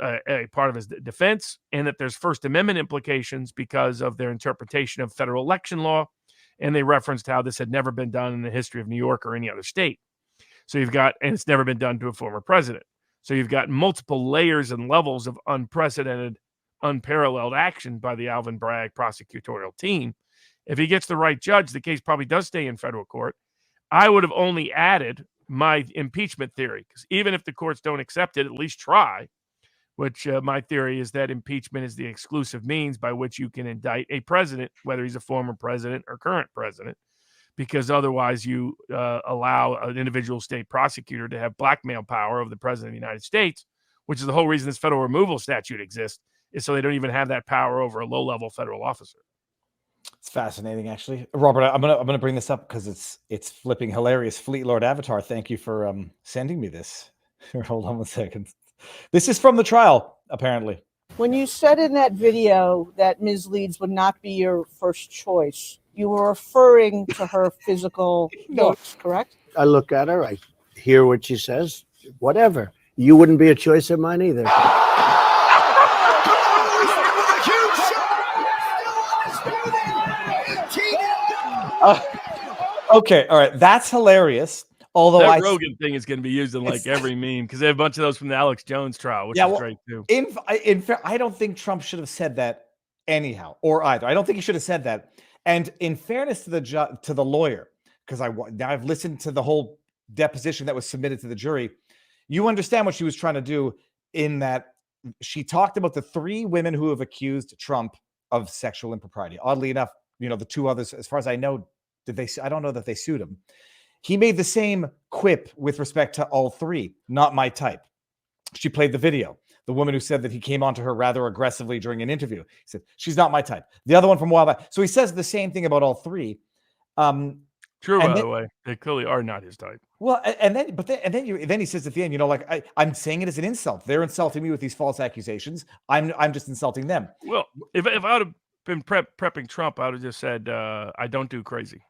a part of his defense, and that there's First Amendment implications because of their interpretation of federal election law. And they referenced how this had never been done in the history of New York or any other state. So and it's never been done to a former president. So you've got multiple layers and levels of unprecedented, unparalleled action by the Alvin Bragg prosecutorial team. If he gets the right judge, the case probably does stay in federal court. I would have only added my impeachment theory, because even if the courts don't accept it, at least try, which my theory is that impeachment is the exclusive means by which you can indict a president, whether he's a former president or current president, because otherwise you allow an individual state prosecutor to have blackmail power of the president of the United States, which is the whole reason this federal removal statute exists, is so they don't even have that power over a low-level federal officer. It's fascinating, actually. Robert, I'm gonna bring this up because it's flipping hilarious. Fleet Lord Avatar, thank you for sending me this. Hold on 1 second. This is from the trial, apparently. When you said in that video that Ms. Leeds would not be your first choice, you were referring to her physical looks, correct? I look at her, I hear what she says, whatever. You wouldn't be a choice of mine either. Okay, all right. That's hilarious. Although that Rogan thing is going to be used in like every meme because they have a bunch of those from the Alex Jones trial, which is great too. In fact, I don't think Trump should have said that anyhow, or either. I don't think he should have said that. And in fairness to the lawyer, because now I've listened to the whole deposition that was submitted to the jury, you understand what she was trying to do in that she talked about the 3 women who have accused Trump of sexual impropriety. Oddly enough, the 2 others, as far as I know, I don't know that they sued him. He made the same quip with respect to all 3. Not my type. She played the video. The woman who said that he came onto her rather aggressively during an interview. He said, she's not my type. The other one from a while back. So he says the same thing about all 3. True, by the way. They clearly are not his type. Well, and then he says at the end, I'm saying it as an insult. They're insulting me with these false accusations. I'm just insulting them. Well, if I would have been prepping Trump, I would have just said, I don't do crazy.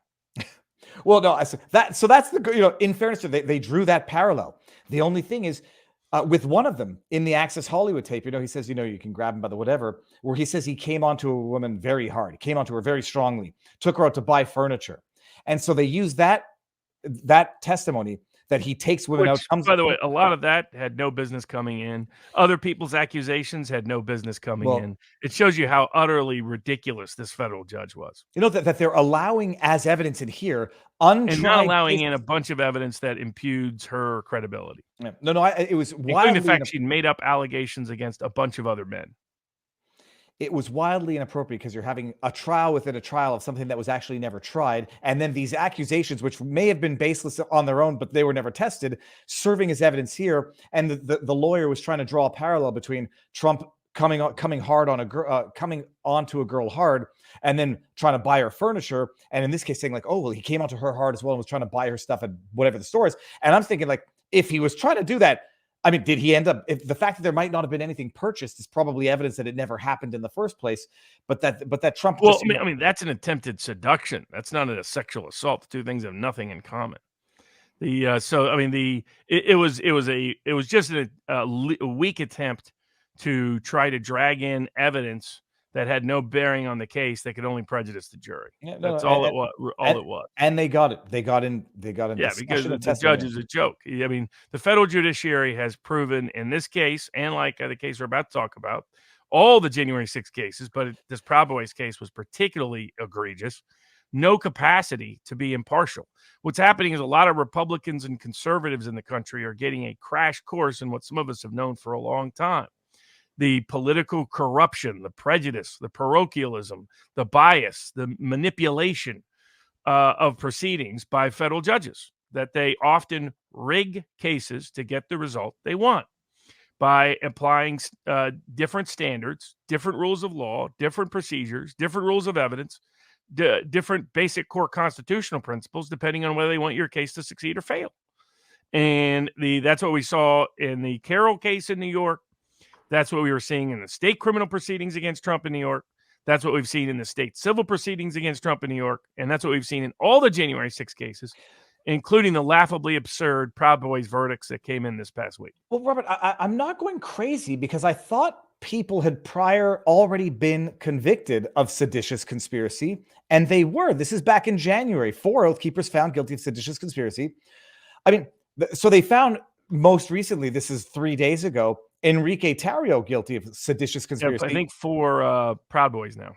Well, no, that's the, in fairness to them, they drew that parallel. The only thing is, with one of them in the Access Hollywood tape, he says, you can grab him by the whatever, where he says he came onto a woman very hard. He came onto her very strongly, took her out to buy furniture. And so they use that testimony that he takes women out. By the way, a lot of that had no business coming in. Other people's accusations had no business coming in. It shows you how utterly ridiculous this federal judge was. That they're allowing as evidence in here, and not allowing in a bunch of evidence that impugns her credibility. Yeah. No, it was including the fact she'd made up allegations against a bunch of other men. It was wildly inappropriate because you're having a trial within a trial of something that was actually never tried. And then these accusations, which may have been baseless on their own, but they were never tested, serving as evidence here. And the lawyer was trying to draw a parallel between Trump coming hard on a girl, coming onto a girl hard, and then trying to buy her furniture. And in this case, saying like, oh, well, he came onto her hard as well and was trying to buy her stuff at whatever the store is. And I'm thinking like, if he was trying to do that, I mean, did he end up? If the fact that there might not have been anything purchased is probably evidence that it never happened in the first place. But that Trump. Well, I mean, that's an attempted seduction. That's not a sexual assault. The 2 things have nothing in common. It was just a weak attempt to try to drag in evidence that had no bearing on the case that could only prejudice the jury. Yeah, that's all it was. And they got it. They got in. Yeah, because the judge is a joke. I mean, the federal judiciary has proven in this case, and like the case we're about to talk about, all the January 6th cases, but this Proud Boys case was particularly egregious, no capacity to be impartial. What's happening is a lot of Republicans and conservatives in the country are getting a crash course in what some of us have known for a long time. The political corruption, the prejudice, the parochialism, the bias, the manipulation of proceedings by federal judges, that they often rig cases to get the result they want. by applying different standards, different rules of law, different procedures, different rules of evidence, different basic core constitutional principles, depending on whether they want your case to succeed or fail. And that's what we saw in the Carroll case in New York. That's what we were seeing in the state criminal proceedings against Trump in New York. That's what we've seen in the state civil proceedings against Trump in New York. And that's what we've seen in all the January 6 cases, including the laughably absurd Proud Boys verdicts that came in this past week. Well, Robert, I'm not going crazy because I thought people had prior already been convicted of seditious conspiracy, and they were. This is back in January. 4 Oath Keepers found guilty of seditious conspiracy. I mean, so they found most recently, this is 3 days ago, Enrique Tarrio guilty of seditious conspiracy. I think 4 Proud Boys now.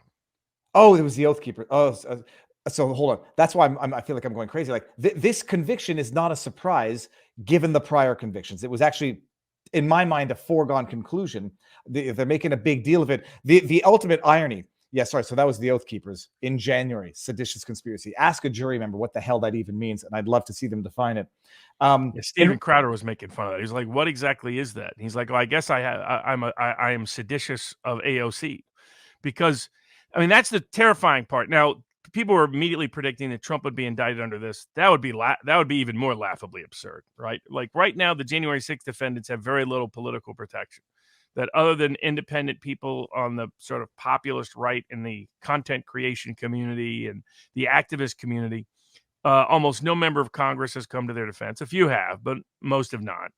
Oh, it was the Oath Keeper. Oh, so hold on. That's why I feel like I'm going crazy. Like this conviction is not a surprise given the prior convictions. It was actually, in my mind, a foregone conclusion. They're making a big deal of it. The ultimate irony. Yeah, sorry. So that was the Oath Keepers in January, seditious conspiracy. Ask a jury member what the hell that even means, and I'd love to see them define it. Steven Crowder was making fun of that. He's like, "What exactly is that?" And he's like, "Well, I guess I am seditious of AOC," because I mean that's the terrifying part. Now, people were immediately predicting that Trump would be indicted under this. That would be even more laughably absurd, right? Like right now, the January 6th defendants have very little political protection. That other than independent people on the sort of populist right in the content creation community and the activist community, almost no member of Congress has come to their defense. A few have, but most have not.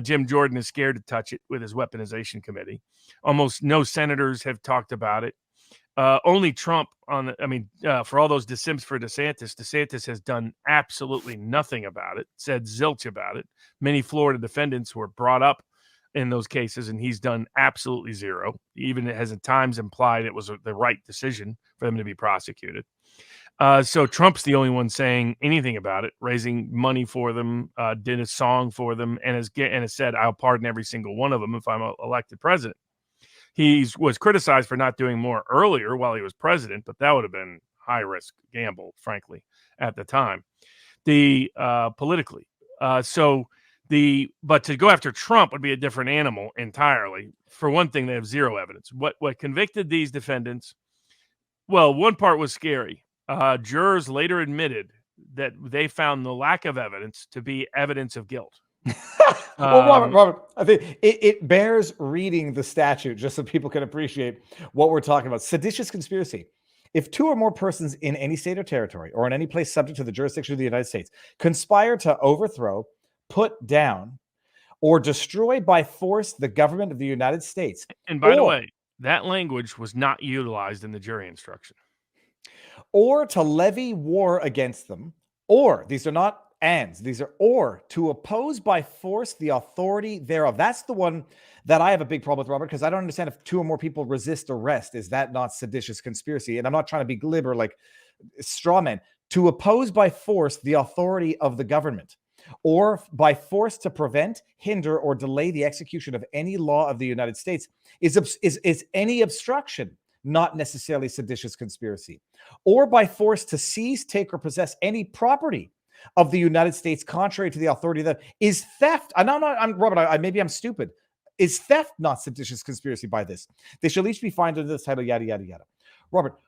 Jim Jordan is scared to touch it with his weaponization committee. Almost no senators have talked about it. Only Trump for all those dissimps for DeSantis has done absolutely nothing about it, said zilch about it. Many Florida defendants were brought up in those cases, and he's done absolutely zero. Even has at times implied it was the right decision for them to be prosecuted. So Trump's the only one saying anything about it, raising money for them, did a song for them, and has said, "I'll pardon every single one of them if I'm elected president." He was criticized for not doing more earlier while he was president, but that would have been high risk gamble, frankly, at the time. Politically, but to go after Trump would be a different animal entirely. For one thing, they have zero evidence. What convicted these defendants? Well, one part was scary. Jurors later admitted that they found the lack of evidence to be evidence of guilt. Well, Robert, I think it bears reading the statute just so people can appreciate what we're talking about. Seditious conspiracy. If 2 or more persons in any state or territory or in any place subject to the jurisdiction of the United States conspire to overthrow, put down, or destroy by force the government of the United States. And by the way, that language was not utilized in the jury instruction. Or to levy war against them, or, these are not ands, these are or, to oppose by force the authority thereof. That's the one that I have a big problem with, Robert, because I don't understand if 2 or more people resist arrest. Is that not seditious conspiracy? And I'm not trying to be glib or like straw man. To oppose by force the authority of the government, or by force to prevent, hinder, or delay the execution of any law of the United States is any obstruction, not necessarily seditious conspiracy. Or by force to seize, take, or possess any property of the United States contrary to the authority that is theft. Robert, maybe I'm stupid. Is theft not seditious conspiracy by this? They shall each be fined under this title, yada, yada, yada. Robert,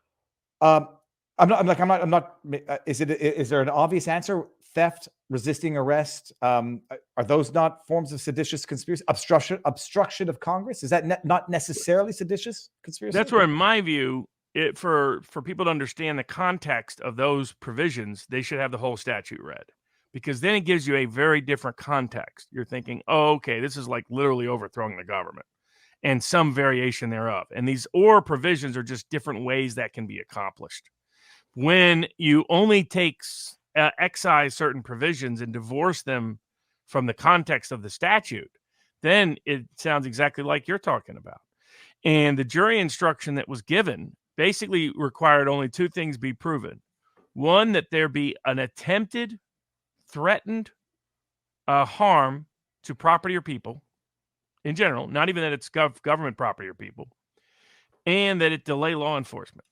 is there an obvious answer? Theft, resisting arrest, are those not forms of seditious conspiracy? Obstruction of Congress, is that not necessarily seditious conspiracy? That's where, in my view, for people to understand the context of those provisions, they should have the whole statute read, because then it gives you a very different context. You're thinking, oh, okay, this is like literally overthrowing the government and some variation thereof. And these or provisions are just different ways that can be accomplished. When you only excise certain provisions and divorce them from the context of the statute, then it sounds exactly like you're talking about. And the jury instruction that was given basically required only 2 things be proven. One, that there be an attempted, threatened harm to property or people in general, not even that it's government property or people, and that it delay law enforcement,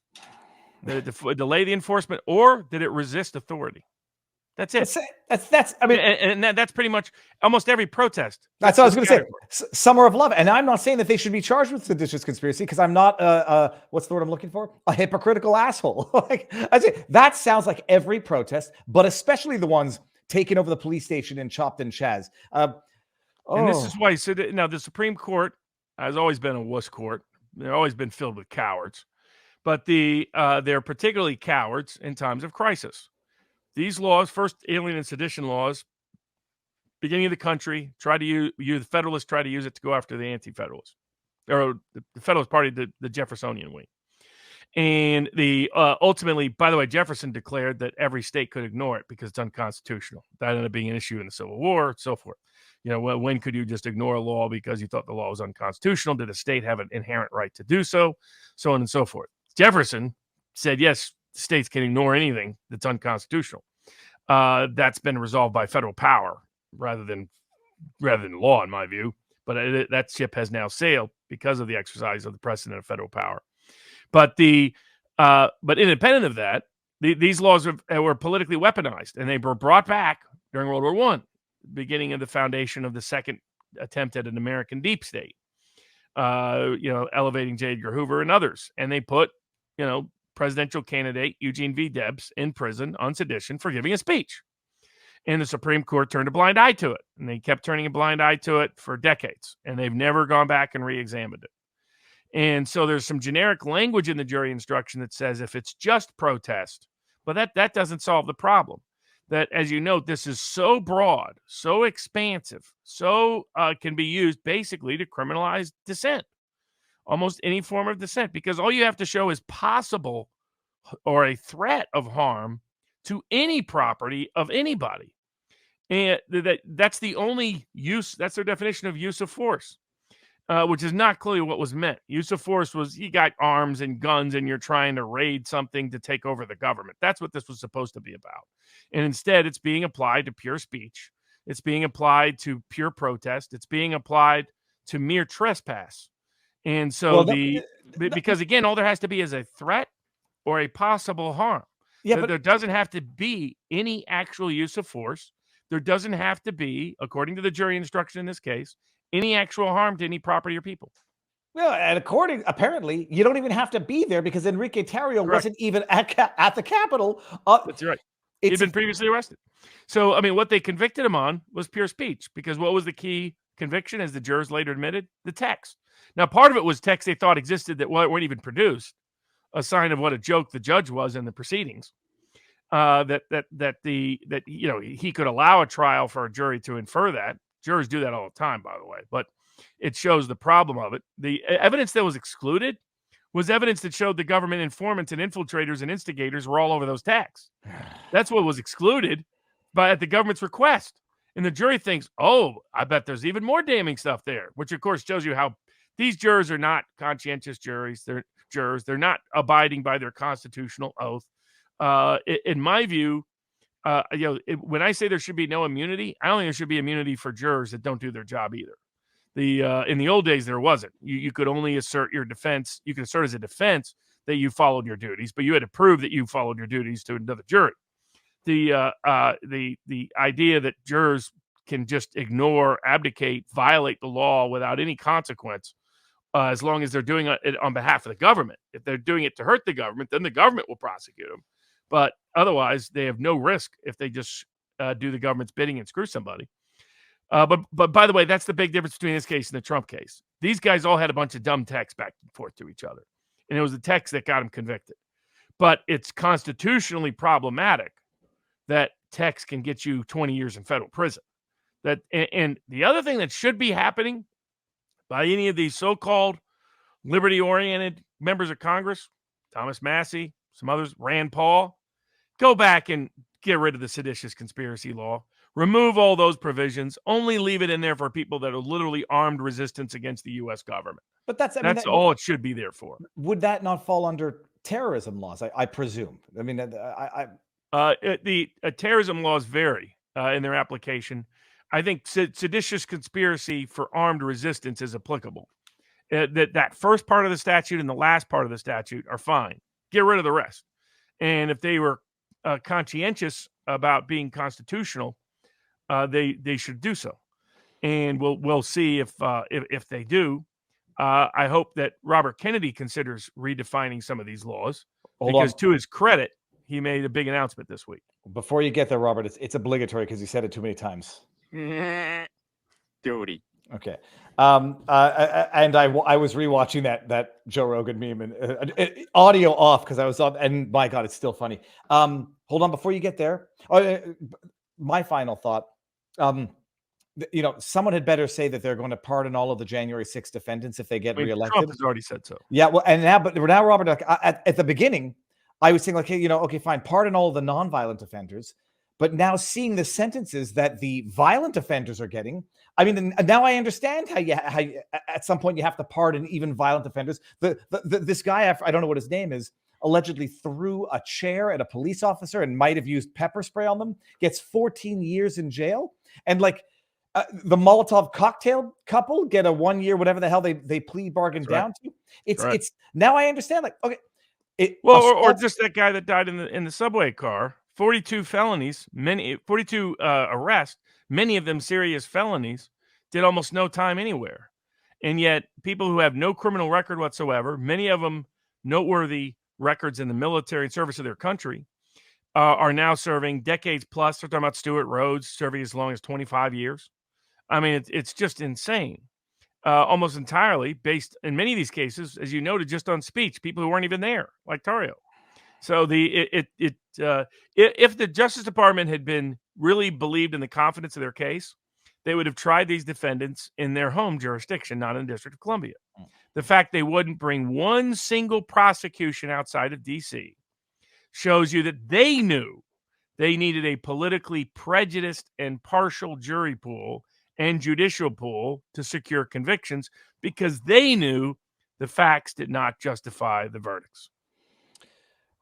that it delay the enforcement, or that it resist authority. That's it. That's. I mean, that's pretty much almost every protest. That's what I was going to say. Summer of Love, and I'm not saying that they should be charged with seditious conspiracy because I'm not what's the word I'm looking for? A hypocritical asshole. Like I say, that sounds like every protest, but especially the ones taking over the police station in Chopped and Chaz. And this is why. So now the Supreme Court has always been a wuss court. They've always been filled with cowards, but they're particularly cowards in times of crisis. These laws, first alien and sedition laws, beginning of the country, the Federalists try to use it to go after the Anti-Federalists, or the Federalist Party, the Jeffersonian wing. And ultimately, by the way, Jefferson declared that every state could ignore it because it's unconstitutional. That ended up being an issue in the Civil War, and so forth. When could you just ignore a law because you thought the law was unconstitutional? Did a state have an inherent right to do so? So on and so forth. Jefferson said, yes, states can ignore anything that's unconstitutional. That's been resolved by federal power rather than law, in my view. But that ship has now sailed because of the exercise of the precedent of federal power. But independent of that, these laws were politically weaponized, and they were brought back during World War I, beginning of the foundation of the second attempt at an American deep state. Elevating J. Edgar Hoover and others, and they put presidential candidate Eugene V. Debs in prison on sedition for giving a speech. And the Supreme Court turned a blind eye to it. And they kept turning a blind eye to it for decades. And they've never gone back and re-examined it. And so there's some generic language in the jury instruction that says if it's just protest, but that doesn't solve the problem. That, as you note, this is so broad, so expansive, so can be used basically to criminalize dissent. Almost any form of dissent, because all you have to show is possible or a threat of harm to any property of anybody. And that's the only use, that's their definition of use of force, which is not clearly what was meant. Use of force was you got arms and guns and you're trying to raid something to take over the government. That's what this was supposed to be about. And instead, it's being applied to pure speech. It's being applied to pure protest. It's being applied to mere trespass. And so because again, all there has to be is a threat or a possible harm. Yeah, but there doesn't have to be any actual use of force. There doesn't have to be, according to the jury instruction in this case, any actual harm to any property or people. Well, and apparently, you don't even have to be there because Enrique Tarrio wasn't even at the Capitol. That's right. He'd been previously arrested. So, I mean, what they convicted him on was pure speech, because what was the key conviction, as the jurors later admitted? The text. Now, part of it was text they thought existed that weren't even produced, a sign of what a joke the judge was in the proceedings. He could allow a trial for a jury to infer that. Jurors do that all the time, by the way, but it shows the problem of it. The evidence that was excluded was evidence that showed the government informants and infiltrators and instigators were all over those texts. That's what was excluded at the government's request. And the jury thinks, oh, I bet there's even more damning stuff there, which of course shows you how these jurors are not conscientious juries. They're not abiding by their constitutional oath. In my view, when I say there should be no immunity, I don't think there should be immunity for jurors that don't do their job either. In the old days, there wasn't. You could only assert your defense. You could assert as a defense that you followed your duties, but you had to prove that you followed your duties to another jury. The idea that jurors can just ignore, abdicate, violate the law without any consequence, as long as they're doing it on behalf of the government. If they're doing it to hurt the government, then the government will prosecute them. But otherwise, they have no risk if they just do the government's bidding and screw somebody. But by the way, that's the big difference between this case and the Trump case. These guys all had a bunch of dumb texts back and forth to each other. And it was the text that got them convicted. But it's constitutionally problematic that text can get you 20 years in federal prison. And the other thing that should be happening by any of these so-called liberty-oriented members of Congress, Thomas Massey, some others, Rand Paul, go back and get rid of the seditious conspiracy law. Remove all those provisions. Only leave it in there for people that are literally armed resistance against the U.S. government. But that's all it should be there for. Would that not fall under terrorism laws? I presume. I mean, the terrorism laws vary in their application. I think seditious conspiracy for armed resistance is applicable. That first part of the statute and the last part of the statute are fine. Get rid of the rest. And if they were conscientious about being constitutional, they should do so. And we'll see if they do. I hope that Robert Kennedy considers redefining some of these laws, because to his credit, he made a big announcement this week. Before you get there, Robert, it's obligatory because you said it too many times. Duty. Okay. And I was rewatching that Joe Rogan meme and audio off because I was on, and my God, it's still funny. Hold on, before you get there. My final thought. Someone had better say that they're going to pardon all of the January 6th defendants if they get reelected. Trump has already said so. Yeah, well, and now, Robert, at the beginning, I was saying like, hey, okay, fine, pardon all of the non-violent offenders. But now seeing the sentences that the violent offenders are getting, I mean, now I understand how at some point you have to pardon even violent offenders. This guy, I don't know what his name is, allegedly threw a chair at a police officer and might have used pepper spray on them, gets 14 years in jail. And like, the Molotov cocktail couple get a 1 year, whatever the hell they plea bargain down to. It's now I understand. Like, okay, or just that guy that died in the subway car. 42 felonies, 42 arrests, many of them serious felonies. Did almost no time anywhere, and yet people who have no criminal record whatsoever, many of them noteworthy records in the military and service of their country, are now serving decades plus. We're talking about Stuart Rhodes serving as long as 25 years. I mean, it's just insane. Almost entirely based in many of these cases, as you noted, just on speech, people who weren't even there, like Tario. So if the Justice Department had been really believed in the confidence of their case, they would have tried these defendants in their home jurisdiction, not in the District of Columbia. The fact they wouldn't bring one single prosecution outside of D.C. shows you that they knew they needed a politically prejudiced and partial jury pool and judicial pool to secure convictions, because they knew the facts did not justify the verdicts.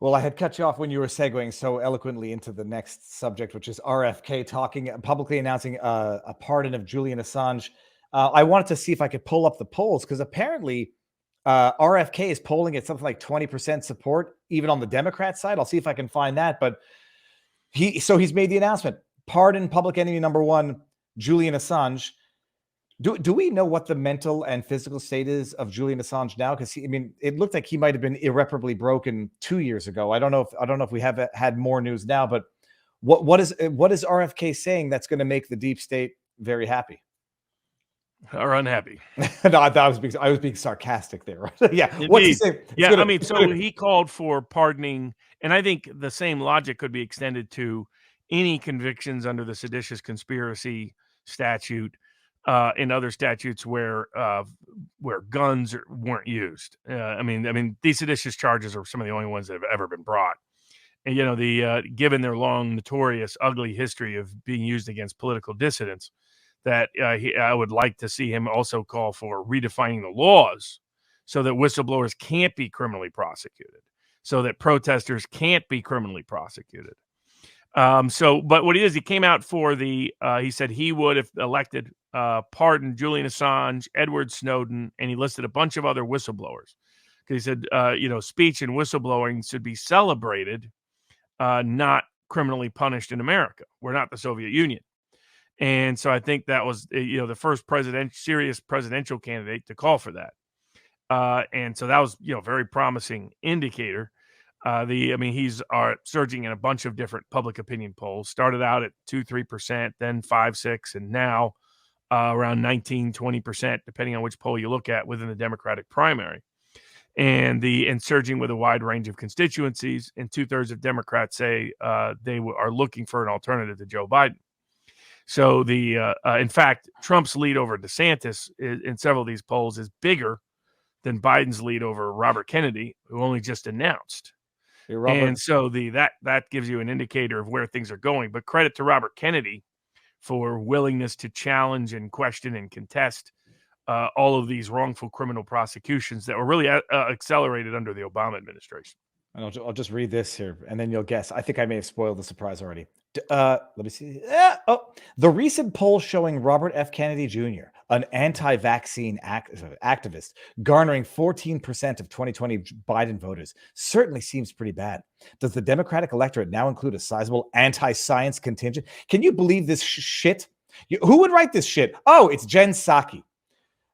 Well, I had cut you off when you were segueing so eloquently into the next subject, which is RFK publicly announcing a pardon of Julian Assange. I wanted to see if I could pull up the polls, because apparently RFK is polling at something like 20% support, even on the Democrat side. I'll see if I can find that. But he's made the announcement: pardon public enemy number one, Julian Assange. Do we know what the mental and physical state is of Julian Assange now? Because it looked like he might have been irreparably broken 2 years ago. I don't know if we have had more news now, but what is RFK saying that's going to make the deep state very happy or unhappy? No, I was being sarcastic there. Right? Yeah. What's he saying? Yeah. So he called for pardoning, and I think the same logic could be extended to any convictions under the seditious conspiracy statute. In other statutes where guns weren't used. These seditious charges are some of the only ones that have ever been brought. And, given their long, notorious, ugly history of being used against political dissidents, that I would like to see him also call for redefining the laws so that whistleblowers can't be criminally prosecuted, so that protesters can't be criminally prosecuted. But what he came out for he said he would, if elected, pardon Julian Assange, Edward Snowden, and he listed a bunch of other whistleblowers. Because he said, speech and whistleblowing should be celebrated, not criminally punished in America. We're not the Soviet Union. And so I think that was, the first serious presidential candidate to call for that. And so that was, very promising indicator. He's surging in a bunch of different public opinion polls. Started out at 2-3%, then 5-6%, and now around 19-20%, depending on which poll you look at within the Democratic primary. And surging with a wide range of constituencies. And 2/3 of Democrats say they are looking for an alternative to Joe Biden. So in fact, Trump's lead over DeSantis in several of these polls is bigger than Biden's lead over Robert Kennedy, who only just announced. And so that gives you an indicator of where things are going. But credit to Robert Kennedy for willingness to challenge and question and contest all of these wrongful criminal prosecutions that were really accelerated under the Obama administration. And I'll just read this here, and then you'll guess. I think I may have spoiled the surprise already. Let me see. The recent poll showing Robert F. Kennedy Jr., an anti-vaccine activist garnering 14% of 2020 Biden voters certainly seems pretty bad. Does the Democratic electorate now include a sizable anti-science contingent? Can you believe this shit? Who would write this shit? Oh, it's Jen Psaki.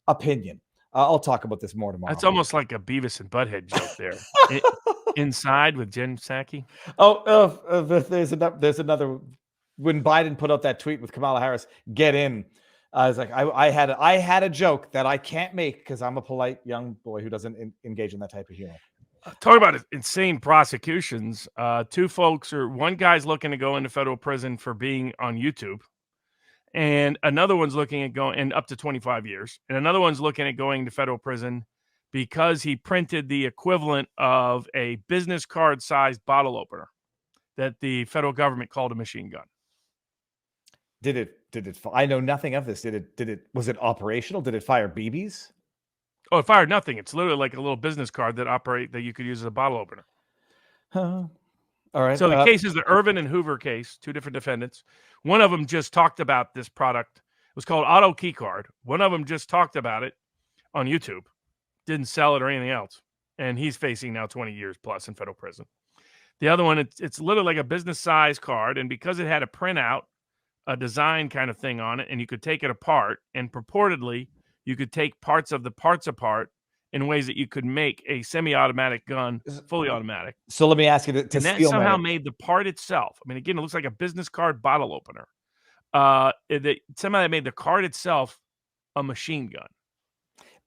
Opinion. I'll talk about this more tomorrow. That's almost like a Beavis and Butthead joke there. Inside with Jen Psaki. There's another. When Biden put out that tweet with Kamala Harris, get in. I was like, I had a joke that I can't make because I'm a polite young boy who doesn't engage in that type of humor. Talk about insane prosecutions. One guy's looking to go into federal prison for being on YouTube, and another one's looking at going up to 25 years, and another one's looking at going to federal prison because he printed the equivalent of a business card sized bottle opener that the federal government called a machine gun. Did it? I know nothing of this. Was it operational? Did it fire BBs? Oh, it fired nothing. It's literally like a little business card that you could use as a bottle opener. All right. So the case is the Irvin and Hoover case, two different defendants. One of them just talked about this product. It was called Auto Key Card. One of them just talked about it on YouTube, didn't sell it or anything else. And he's facing now 20 years plus in federal prison. The other one, it's literally like a business size card. And because it had a printout, a design kind of thing on it, and you could take it apart, and purportedly you could take parts of the parts apart in ways that you could make a semi-automatic gun fully automatic. So let me ask you and that somehow made the part itself. I mean, again, it looks like a business card bottle opener. Somehow that made the card itself a machine gun.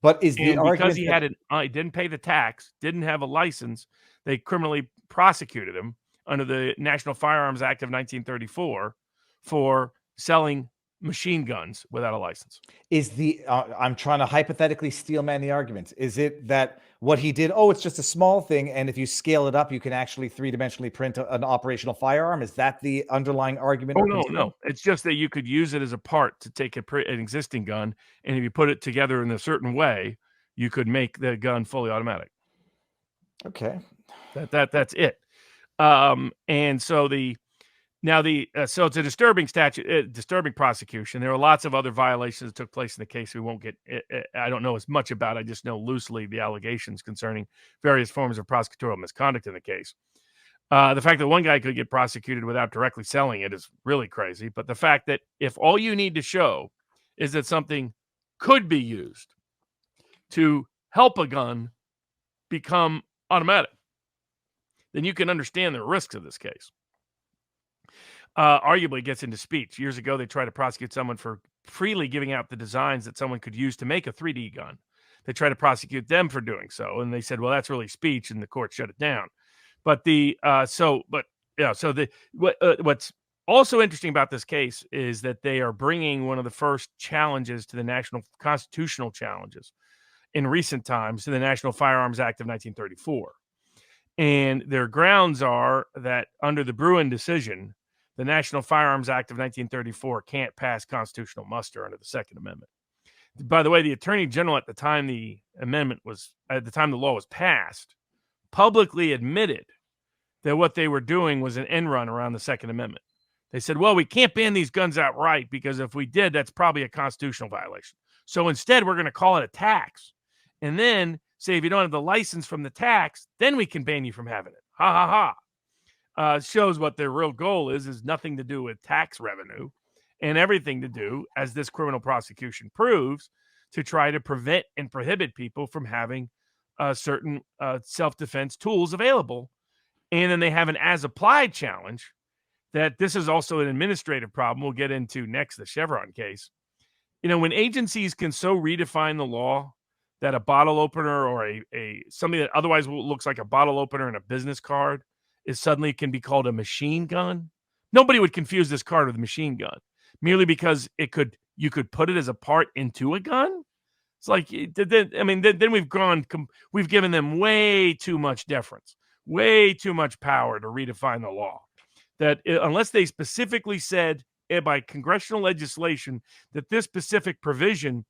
But is the argument because he he didn't pay the tax, didn't have a license, they criminally prosecuted him under the National Firearms Act of 1934 for selling machine guns without a license. I'm trying to hypothetically steelman the argument. Is it that what he did, it's just a small thing, and if you scale it up, you can actually three-dimensionally print an operational firearm? Is that the underlying argument? No. It's just that you could use it as a part to take an existing gun, and if you put it together in a certain way, you could make the gun fully automatic. Okay. That's it. And so so it's a disturbing disturbing prosecution. There are lots of other violations that took place in the case. We won't get, I don't know as much about. I just know loosely the allegations concerning various forms of prosecutorial misconduct in the case. The fact that one guy could get prosecuted without directly selling it is really crazy. But the fact that if all you need to show is that something could be used to help a gun become automatic, then you can understand the risks of this case. Arguably gets into speech. Years ago, they tried to prosecute someone for freely giving out the designs that someone could use to make a 3D gun. They tried to prosecute them for doing so, and they said, "Well, that's really speech," and the court shut it down. But what's also interesting about this case is that they are bringing one of the first challenges to the national constitutional challenges in recent times to the National Firearms Act of 1934, and their grounds are that under the Bruin decision, the National Firearms Act of 1934 can't pass constitutional muster under the Second Amendment. By the way, the Attorney General at the time the law was passed, publicly admitted that what they were doing was an end run around the Second Amendment. They said, well, we can't ban these guns outright because if we did, that's probably a constitutional violation. So instead, we're going to call it a tax. And then say, if you don't have the license from the tax, then we can ban you from having it. Ha, ha, ha. Shows what their real goal is nothing to do with tax revenue and everything to do, as this criminal prosecution proves, to try to prevent and prohibit people from having certain self-defense tools available. And then they have an as-applied challenge that this is also an administrative problem we'll get into next, the Chevron case. You know, when agencies can so redefine the law that a bottle opener or something that otherwise looks like a bottle opener and a business card is suddenly can be called a machine gun. Nobody would confuse this card with a machine gun merely because you could put it as a part into a gun. It's like, then we've given them way too much deference, way too much power to redefine the law. That unless they specifically said by congressional legislation that this specific provision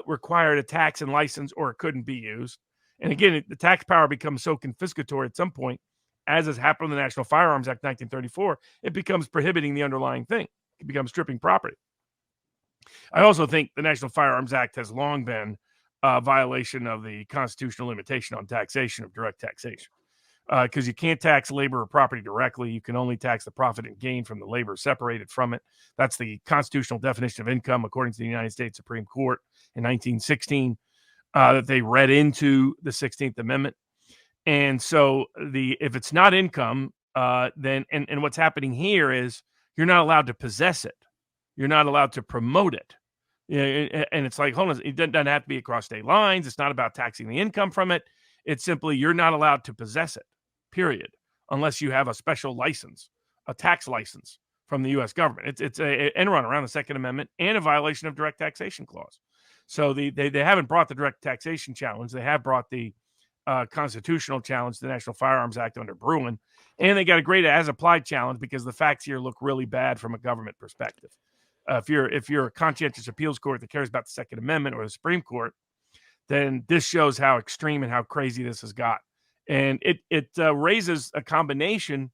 required a tax and license or it couldn't be used. And again, the tax power becomes so confiscatory at some point, as has happened in the National Firearms Act 1934, it becomes prohibiting the underlying thing. It becomes stripping property. I also think the National Firearms Act has long been a violation of the constitutional limitation on taxation of direct taxation. Because you can't tax labor or property directly. You can only tax the profit and gain from the labor separated from it. That's the constitutional definition of income, according to the United States Supreme Court in 1916, that they read into the 16th Amendment. And so if it's not income, then and what's happening here is you're not allowed to possess it. You're not allowed to promote it. And it's like, hold on, it doesn't have to be across state lines. It's not about taxing the income from it. It's simply you're not allowed to possess it, period, unless you have a special license, a tax license from the U.S. government. It's an end run around the Second Amendment and a violation of direct taxation clause. So they haven't brought the direct taxation challenge. They have brought the constitutional challenge to the National Firearms Act under Bruin, and they got a great as-applied challenge because the facts here look really bad from a government perspective. If you're a conscientious appeals court that cares about the Second Amendment or the Supreme Court, then this shows how extreme and how crazy this has got. And it raises a combination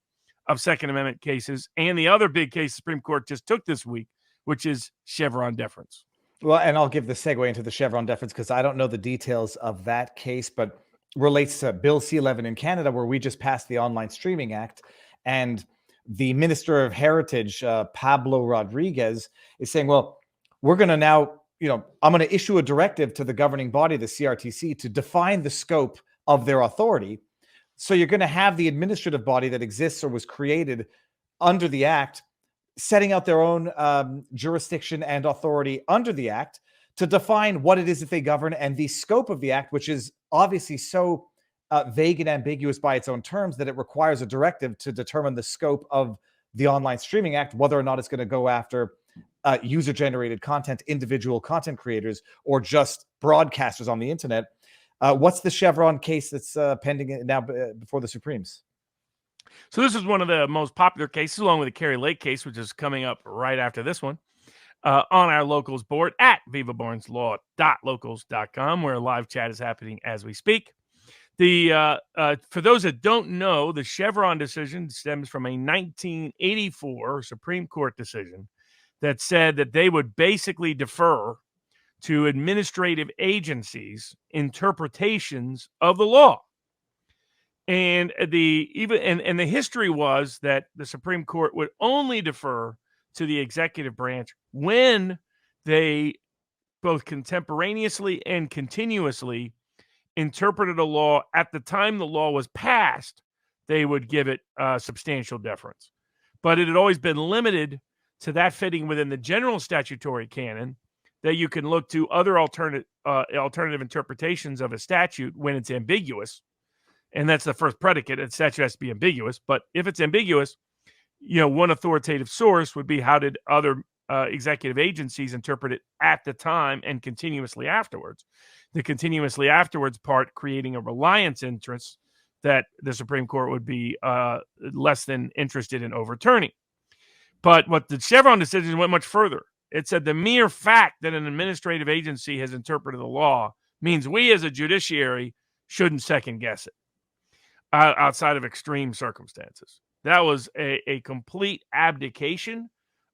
of Second Amendment cases and the other big case the Supreme Court just took this week, which is Chevron deference. Well, and I'll give the segue into the Chevron deference because I don't know the details of that case, but relates to Bill C-11 in Canada, where we just passed the Online Streaming Act. And the Minister of Heritage, Pablo Rodriguez, is saying, well, we're going to now, I'm going to issue a directive to the governing body, the CRTC, to define the scope of their authority. So you're going to have the administrative body that exists or was created under the Act setting out their own jurisdiction and authority under the Act to define what it is that they govern and the scope of the Act, which is obviously so vague and ambiguous by its own terms that it requires a directive to determine the scope of the Online Streaming Act, whether or not it's going to go after user-generated content, individual content creators, or just broadcasters on the internet. What's the Chevron case that's pending now before the Supremes? So this is one of the most popular cases, along with the Kari Lake case, which is coming up right after this one, on our locals board at vivabarneslaw.locals.com, where live chat is happening as we speak. For those that don't know, the Chevron decision stems from a 1984 Supreme Court decision that said that they would basically defer to administrative agencies' interpretations of the law. And the history was that the Supreme Court would only defer to the executive branch when they both contemporaneously and continuously interpreted a law at the time the law was passed. They would give it substantial deference. But it had always been limited to that fitting within the general statutory canon, that you can look to other alternative interpretations of a statute when it's ambiguous. And that's the first predicate. A statute has to be ambiguous. But if it's ambiguous, one authoritative source would be how did other executive agencies interpret it at the time and continuously afterwards. The continuously afterwards part creating a reliance interest that the Supreme Court would be less than interested in overturning. But what the Chevron decision went much further. It said the mere fact that an administrative agency has interpreted the law means we as a judiciary shouldn't second guess it outside of extreme circumstances. That was a complete abdication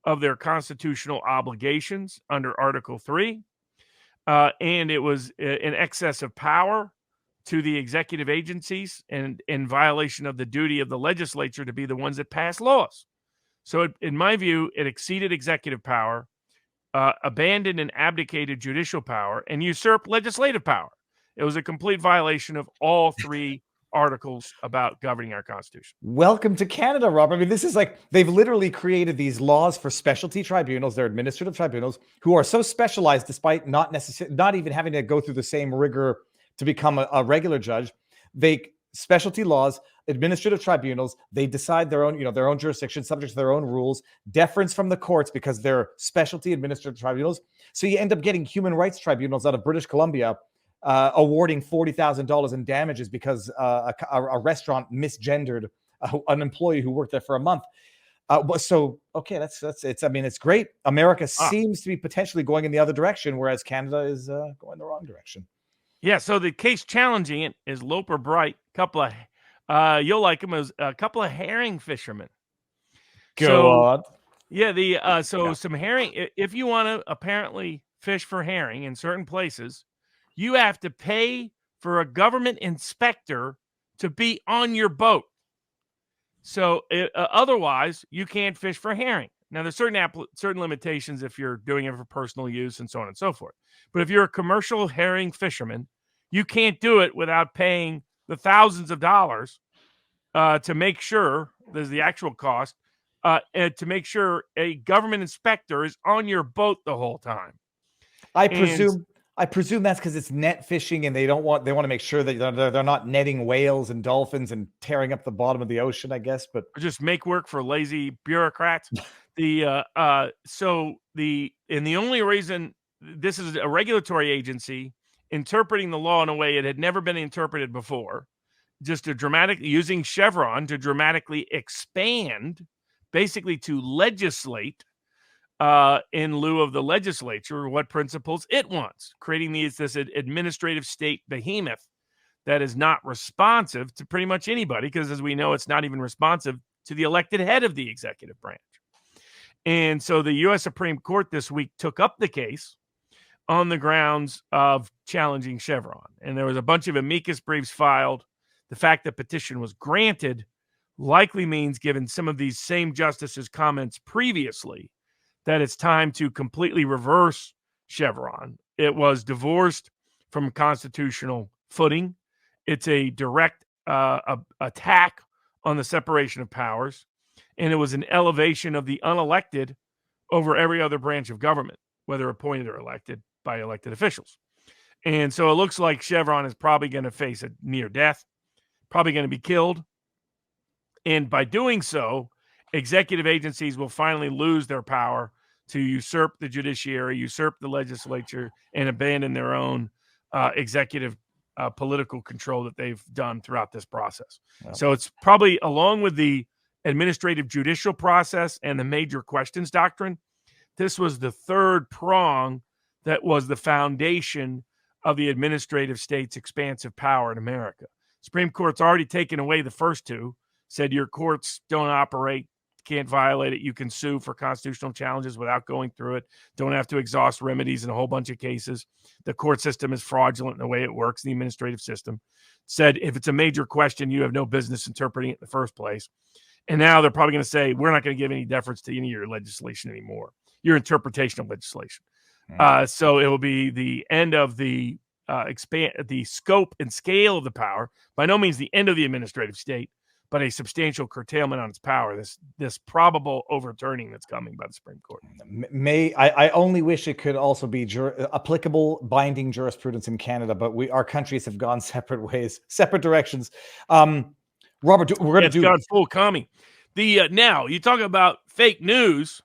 of their constitutional obligations under Article 3. And it was an excess of power to the executive agencies and in violation of the duty of the legislature to be the ones that pass laws. So in my view, it exceeded executive power, abandoned and abdicated judicial power, and usurped legislative power. It was a complete violation of all three articles about governing our Constitution. Welcome to Canada, Rob. I mean, this is like they've literally created these laws for specialty tribunals. They're administrative tribunals who are so specialized, despite not even having to go through the same rigor to become a regular judge. Specialty laws, administrative tribunals, they decide their own jurisdiction, subject to their own rules, deference from the courts because they're specialty administrative tribunals. So you end up getting human rights tribunals out of British Columbia awarding $40,000 in damages because a restaurant misgendered an employee who worked there for a month. So okay, that's it's. I mean, it's great. America seems to be potentially going in the other direction, whereas Canada is going the wrong direction. Yeah. So the case challenging it is Loper Bright. You'll like him as a couple of herring fishermen. Go on. Yeah, some herring. If you want to apparently fish for herring in certain places, you have to pay for a government inspector to be on your boat. So otherwise, you can't fish for herring. Now, there's certain limitations if you're doing it for personal use and so on and so forth. But if you're a commercial herring fisherman, you can't do it without paying the thousands of dollars to make sure there's the actual cost and to make sure a government inspector is on your boat the whole time. I presume that's because it's net fishing, and they want to make sure that they're not netting whales and dolphins and tearing up the bottom of the ocean, I guess. But just make work for lazy bureaucrats. The only reason this is a regulatory agency interpreting the law in a way it had never been interpreted before, just using Chevron to dramatically expand, basically to legislate in lieu of the legislature what principles it wants, creating this administrative state behemoth that is not responsive to pretty much anybody, because as we know, it's not even responsive to the elected head of the executive branch. And so the U.S. Supreme Court this week took up the case on the grounds of challenging Chevron. And there was a bunch of amicus briefs filed. The fact that petition was granted likely means, given some of these same justices' comments previously, that it's time to completely reverse Chevron. It was divorced from constitutional footing. It's a direct attack on the separation of powers, and it was an elevation of the unelected over every other branch of government, whether appointed or elected by elected officials. And so it looks like Chevron is probably going to face a near death, probably going to be killed. And by doing so, executive agencies will finally lose their power to usurp the judiciary, usurp the legislature, and abandon their own executive political control that they've done throughout this process. Wow. So it's probably, along with the administrative judicial process and the major questions doctrine, this was the third prong that was the foundation of the administrative state's expansive power in America. Supreme Court's already taken away the first two, said your courts don't operate, can't violate it, you can sue for constitutional challenges without going through it, don't have to exhaust remedies in a whole bunch of cases. The court system is fraudulent in the way it works, the administrative system. Said if it's a major question, you have no business interpreting it in the first place. And now they're probably going to say, we're not going to give any deference to any of your legislation anymore, your interpretation of legislation. So it will be the end of the the scope and scale of the power. By no means the end of the administrative state, but a substantial curtailment on its power. This probable overturning that's coming by the Supreme Court. I only wish it could also be applicable binding jurisprudence in Canada, but our countries have gone separate ways, separate directions. Robert, we're going to do gone full commie. Now you talk about fake news.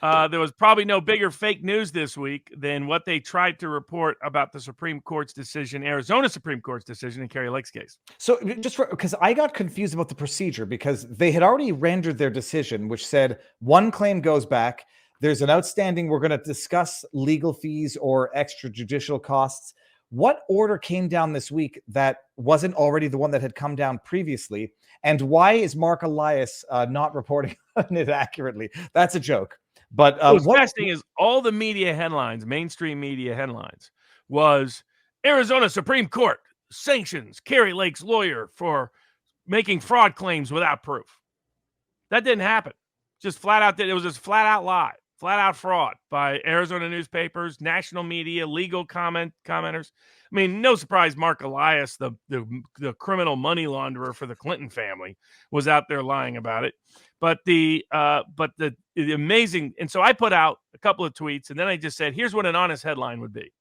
There was probably no bigger fake news this week than what they tried to report about the Supreme Court's decision, Arizona Supreme Court's decision in Kari Lake's case. So just because I got confused about the procedure, because they had already rendered their decision, which said one claim goes back. There's an outstanding. We're going to discuss legal fees or extrajudicial costs. What order came down this week that wasn't already the one that had come down previously? And why is Mark Elias not reporting on it accurately? That's a joke. But what's fascinating is all the media headlines, mainstream media headlines, was Arizona Supreme Court sanctions Kari Lake's lawyer for making fraud claims without proof. That didn't happen. Just flat out. It was just flat out lie, flat out fraud by Arizona newspapers, national media, legal commenters. I mean, no surprise, Mark Elias, the criminal money launderer for the Clinton family, was out there lying about it. But the amazing, and so I put out a couple of tweets, and then I just said, here's what an honest headline would be.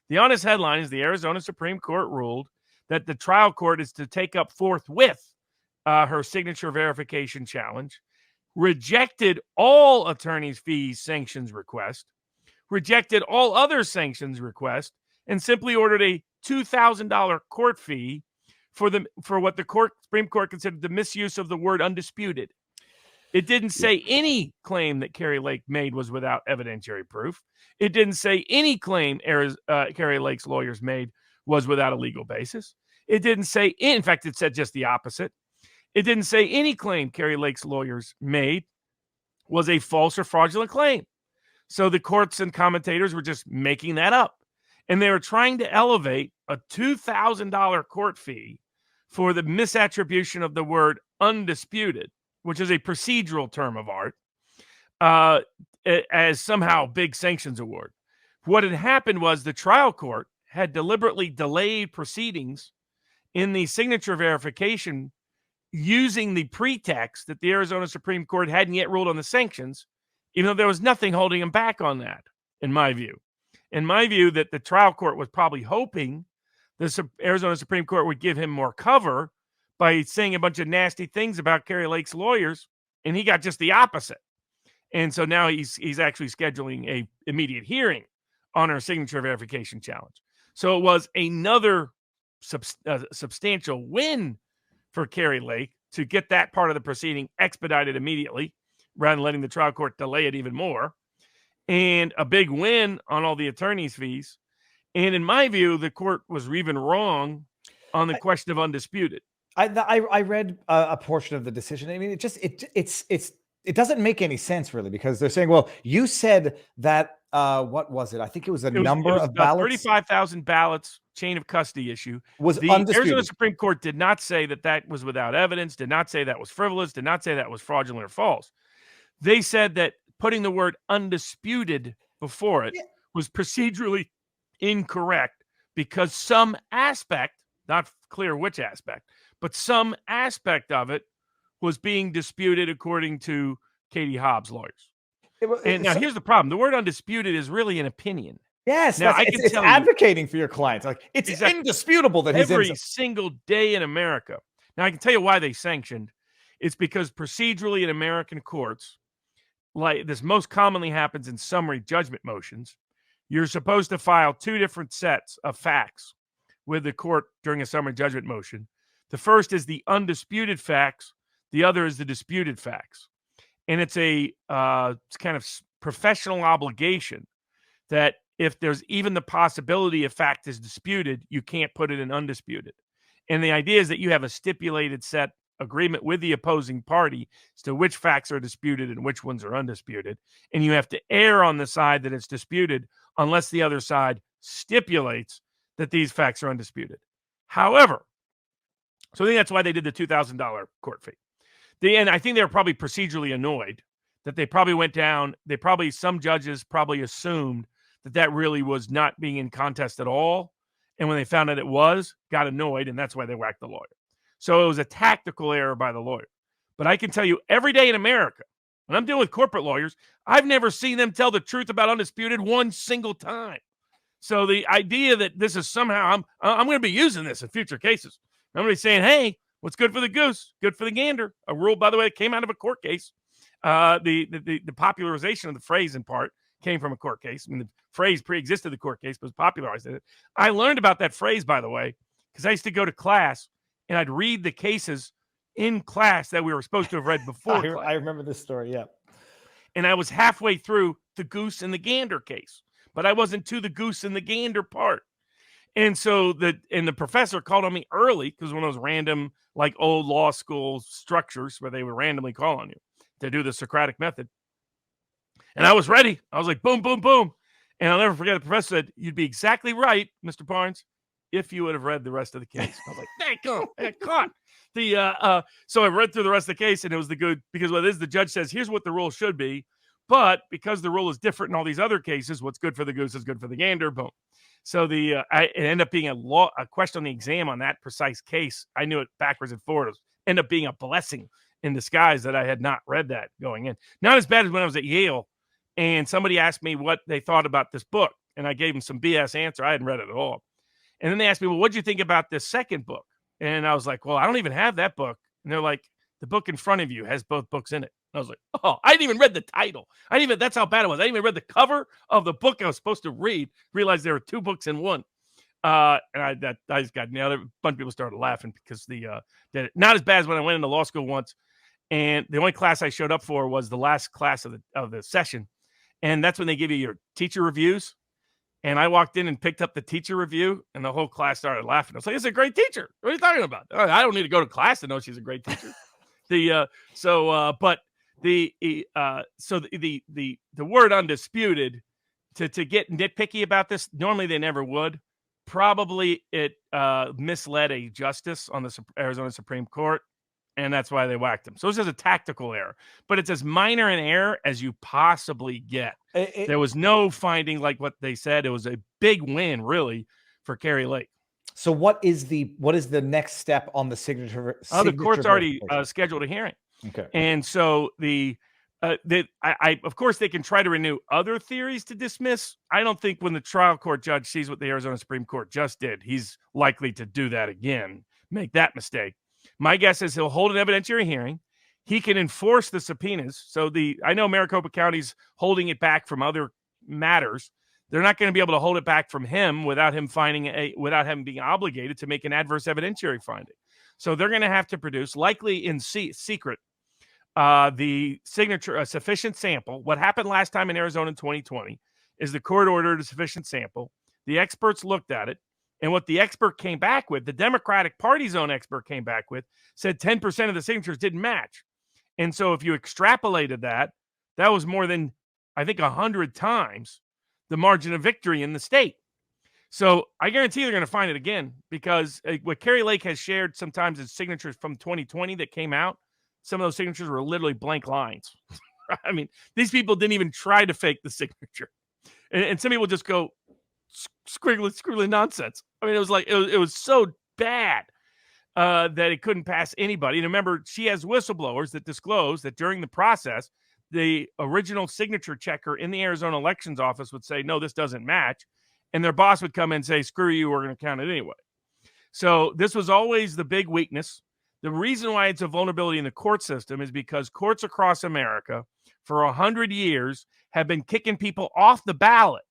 The honest headline is the Arizona Supreme Court ruled that the trial court is to take up forthwith her signature verification challenge, rejected all attorney's fees sanctions request, rejected all other sanctions request, and simply ordered a $2,000 court fee for what the Supreme Court considered the misuse of the word undisputed. It didn't say any claim that Kari Lake made was without evidentiary proof. It didn't say any claim Kari Lake's lawyers made was without a legal basis. It didn't say, in fact, it said just the opposite. It didn't say any claim Kari Lake's lawyers made was a false or fraudulent claim. So the courts and commentators were just making that up. And they were trying to elevate a $2,000 court fee for the misattribution of the word undisputed, which is a procedural term of art, as somehow big sanctions award. What had happened was the trial court had deliberately delayed proceedings in the signature verification using the pretext that the Arizona Supreme Court hadn't yet ruled on the sanctions, even though there was nothing holding them back on that, in my view. In my view, that the trial court was probably hoping the Arizona Supreme Court would give him more cover by saying a bunch of nasty things about Kari Lake's lawyers, and he got just the opposite. And so now he's actually scheduling a immediate hearing on our signature verification challenge. So it was another substantial win for Kari Lake to get that part of the proceeding expedited immediately, rather than letting the trial court delay it even more, and a big win on all the attorney's fees. And in my view, the court was even wrong on the question of undisputed. I read a portion of the decision. I mean, it doesn't make any sense really, because they're saying, well, you said that what was it? I think it was number of ballots. 35,000 ballots, chain of custody issue. Was the undisputed. Arizona Supreme Court did not say that was without evidence, did not say that was frivolous, did not say that was fraudulent or false. They said that putting the word undisputed before it was procedurally incorrect because some aspect, not clear which aspect, but some aspect of it was being disputed according to Katie Hobbs' lawyers. And now here's the problem. The word undisputed is really an opinion. Yes, now it's advocating for your clients. Like, it's indisputable that he's every single day in America. Now I can tell you why they sanctioned. It's because procedurally in American courts, like this most commonly happens in summary judgment motions, you're supposed to file two different sets of facts with the court during a summary judgment motion. The first is the undisputed facts. The other is the disputed facts. And it's a kind of professional obligation that if there's even the possibility a fact is disputed, you can't put it in undisputed. And the idea is that you have a stipulated set agreement with the opposing party as to which facts are disputed and which ones are undisputed. And you have to err on the side that it's disputed unless the other side stipulates that these facts are undisputed. However, so I think that's why they did the $2,000 court fee. And I think they were probably procedurally annoyed that they probably went down. Some judges probably assumed that really was not being in contest at all. And when they found out it was, got annoyed, and that's why they whacked the lawyer. So it was a tactical error by the lawyer. But I can tell you every day in America, when I'm dealing with corporate lawyers, I've never seen them tell the truth about undisputed one single time. So the idea that this is somehow, I'm going to be using this in future cases. I'm going to be saying, hey, what's good for the goose, good for the gander. A rule, by the way, that came out of a court case. The popularization of the phrase in part came from a court case. I mean, the phrase pre-existed the court case, but was popularized in it. I learned about that phrase, by the way, because I used to go to class and I'd read the cases in class that we were supposed to have read before. I remember this story, yeah. And I was halfway through the goose and the gander case, but I wasn't to the goose and the gander part. And so the professor called on me early because one of those random, like old law school structures where they would randomly call on you to do the Socratic method. And I was ready. I was like, boom, boom, boom. And I'll never forget the professor said, you'd be exactly right, Mr. Barnes, if you would have read the rest of the case. I was like, thank God, I caught. So I read through the rest of the case, and it was because what it is, the judge says, here's what the rule should be. But because the rule is different in all these other cases, what's good for the goose is good for the gander. Boom. So it ended up being a question on the exam on that precise case. I knew it backwards and forwards. Ended up being a blessing in disguise that I had not read that going in. Not as bad as when I was at Yale, and somebody asked me what they thought about this book, and I gave them some BS answer. I hadn't read it at all. And then they asked me, well, what did you think about this second book? And I was like, well, I don't even have that book. And they're like, the book in front of you has both books in it. I was like, oh, I didn't even read the title. That's how bad it was. I didn't even read the cover of the book I was supposed to read, realized there were two books in one. And I just got nailed. A bunch of people started laughing because not as bad as when I went into law school once. And the only class I showed up for was the last class of the session. And that's when they give you your teacher reviews. And I walked in and picked up the teacher review, and the whole class started laughing. I was like, "It's a great teacher. What are you talking about? I don't need to go to class to know she's a great teacher." But the word undisputed, to get nitpicky about this, normally they never would. Probably it misled a justice on the Arizona Supreme Court, and that's why they whacked him. So it's just a tactical error, but it's as minor an error as you possibly get. There was no finding like what they said. It was a big win, really, for Kari Lake. So what is the next step on the signature? The court's already scheduled a hearing. Okay. And so of course, they can try to renew other theories to dismiss. I don't think when the trial court judge sees what the Arizona Supreme Court just did, he's likely to do that again, make that mistake. My guess is he'll hold an evidentiary hearing. He can enforce the subpoenas. So I know Maricopa County's holding it back from other matters. They're not going to be able to hold it back from him without him without him being obligated to make an adverse evidentiary finding. So they're going to have to produce, likely in secret, the signature, a sufficient sample. What happened last time in Arizona in 2020 is the court ordered a sufficient sample. The experts looked at it, and what the expert came back with, the Democratic Party's own expert came back with, said 10% of the signatures didn't match. And so if you extrapolated that was more than, I think, 100 times the margin of victory in the state. So I guarantee they're going to find it again, because what Kari Lake has shared sometimes is signatures from 2020 that came out. Some of those signatures were literally blank lines. I mean, these people didn't even try to fake the signature. And some people just go scribbly nonsense. I mean, it was like, it was so bad that it couldn't pass anybody. And remember, she has whistleblowers that disclose that during the process, the original signature checker in the Arizona elections office would say, no, this doesn't match. And their boss would come in and say, screw you, we're going to count it anyway. So this was always the big weakness. The reason why it's a vulnerability in the court system is because courts across America for 100 years have been kicking people off the ballot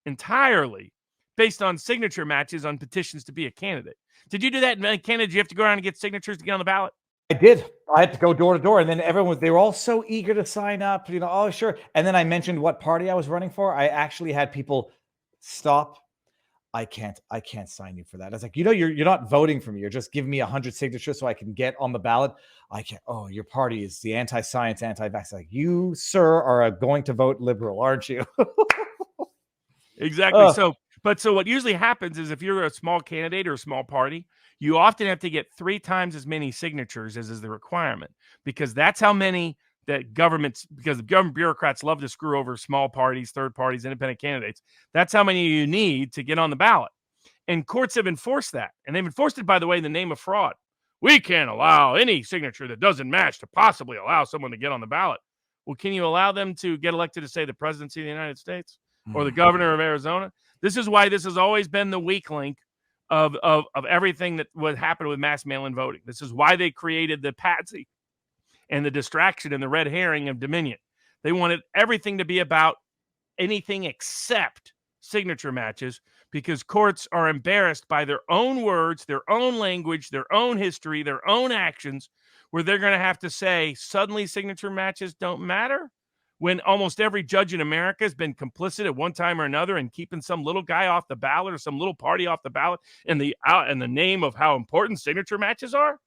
entirely based on signature matches on petitions to be a candidate. Did you do that in Canada? Did you have to go around and get signatures to get on the ballot? I did. I had to go door to door, and then they were all so eager to sign up, oh, sure. And then I mentioned what party I was running for. I actually had people stop. I can't sign you for that. I was like, you're not voting for me. You're just giving me 100 signatures so I can get on the ballot. I can't. Oh, your party is the anti-science, anti-vax. Like, you, sir, are going to vote liberal, aren't you? Exactly. So what usually happens is if you're a small candidate or a small party, you often have to get 3 times as many signatures as is the requirement, because that's how many because the government bureaucrats love to screw over small parties, third parties, independent candidates. That's how many you need to get on the ballot. And courts have enforced that. And they've enforced it, by the way, in the name of fraud. We can't allow any signature that doesn't match to possibly allow someone to get on the ballot. Well, can you allow them to get elected to, say, the presidency of the United States or the governor of Arizona? This is why this has always been the weak link of everything that would happen with mass mail-in voting. This is why they created the patsy and the distraction and the red herring of Dominion. They wanted everything to be about anything except signature matches, because courts are embarrassed by their own words, their own language, their own history, their own actions, where they're going to have to say suddenly signature matches don't matter, when almost every judge in America has been complicit at one time or another in keeping some little guy off the ballot or some little party off the ballot in the name of how important signature matches are.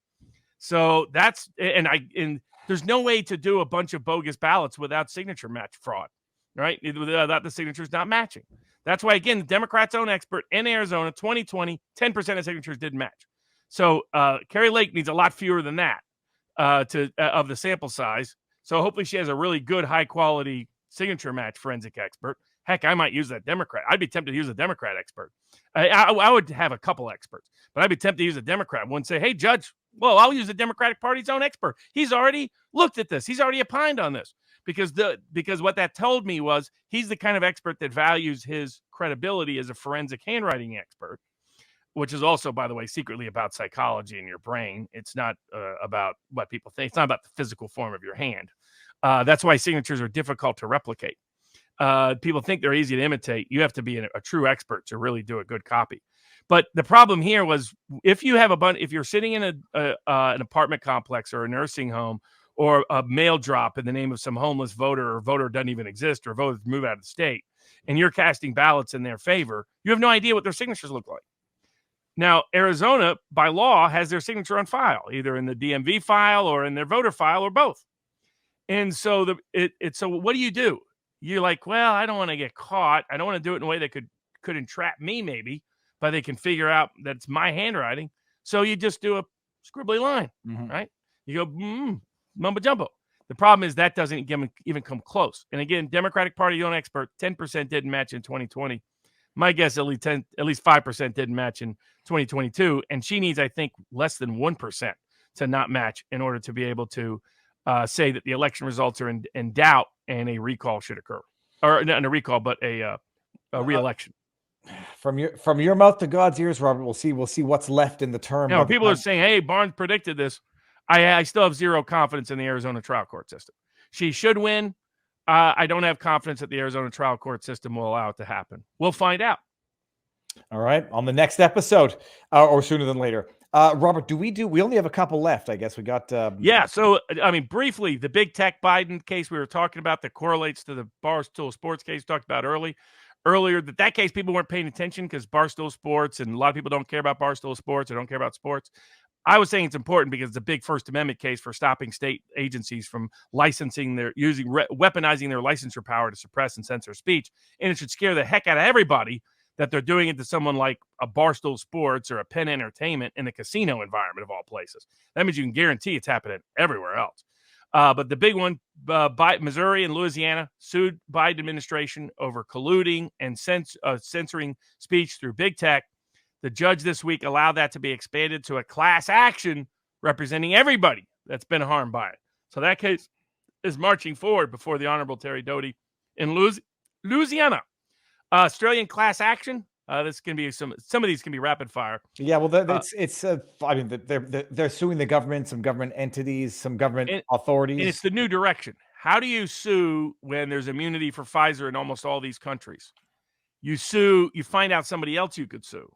So that's and there's no way to do a bunch of bogus ballots without signature match fraud, right? Without the signatures not matching. That's why, again, the Democrats' own expert in Arizona, 2020, 10% of signatures didn't match. So Kari Lake needs a lot fewer than that of the sample size. So hopefully she has a really good, high-quality signature match forensic expert. Heck, I might use that Democrat. I'd be tempted to use a Democrat expert. I would have a couple experts, but I'd be tempted to use a Democrat one and say, hey, Judge, well, I'll use the Democratic Party's own expert. He's already looked at this. He's already opined on this. Because what that told me was he's the kind of expert that values his credibility as a forensic handwriting expert, which is also, by the way, secretly about psychology in your brain. It's not about what people think. It's not about the physical form of your hand. That's why signatures are difficult to replicate. People think they're easy to imitate. You have to be a true expert to really do a good copy. But the problem here was if you're sitting in an apartment complex or a nursing home or a mail drop in the name of some homeless voter or voter doesn't even exist or voter move out of the state, and you're casting ballots in their favor, you have no idea what their signatures look like. Now, Arizona, by law, has their signature on file, either in the DMV file or in their voter file or both. And so so what do? You're like, well, I don't want to get caught. I don't want to do it in a way that could entrap me, maybe, but they can figure out that it's my handwriting. So you just do a scribbly line, right? You go mumbo jumbo. The problem is that doesn't even come close. And again, Democratic Party, you don't expert, 10% didn't match in 2020. My guess, at least 5% didn't match in 2022. And she needs, I think, less than 1% to not match in order to be able to say that the election results are in doubt and a recall should occur, or not a recall, but a re-election. From your mouth to God's ears, Robert. We'll see what's left in the term. You know, people are saying, "Hey, Barnes predicted this." I still have zero confidence in the Arizona trial court system. She should win. I don't have confidence that the Arizona trial court system will allow it to happen. We'll find out. All right, on the next episode, or sooner than later. Robert, we only have a couple left, I guess. We got yeah, so I mean, briefly, the big tech Biden case we were talking about that correlates to the Barstool Sports case we talked about earlier, that case people weren't paying attention because Barstool Sports, and a lot of people don't care about Barstool Sports or don't care about sports. I was saying it's important because it's a big First Amendment case for stopping state agencies from weaponizing their licensure power to suppress and censor speech. And it should scare the heck out of everybody that they're doing it to someone like a Barstool Sports or a Penn Entertainment in the casino environment of all places. That means you can guarantee it's happening everywhere else. But the big one, Missouri and Louisiana sued Biden administration over colluding and censoring speech through big tech. The judge this week allowed that to be expanded to a class action representing everybody that's been harmed by it. So that case is marching forward before the Honorable Terry Doty in Louisiana. Australian class action. This can be some of these can be rapid fire. Yeah, well, I mean, they're suing the government, some government entities, some government authorities, and it's the new direction. How do you sue when there's immunity for Pfizer in almost all these countries? You sue, you find out somebody else you could sue.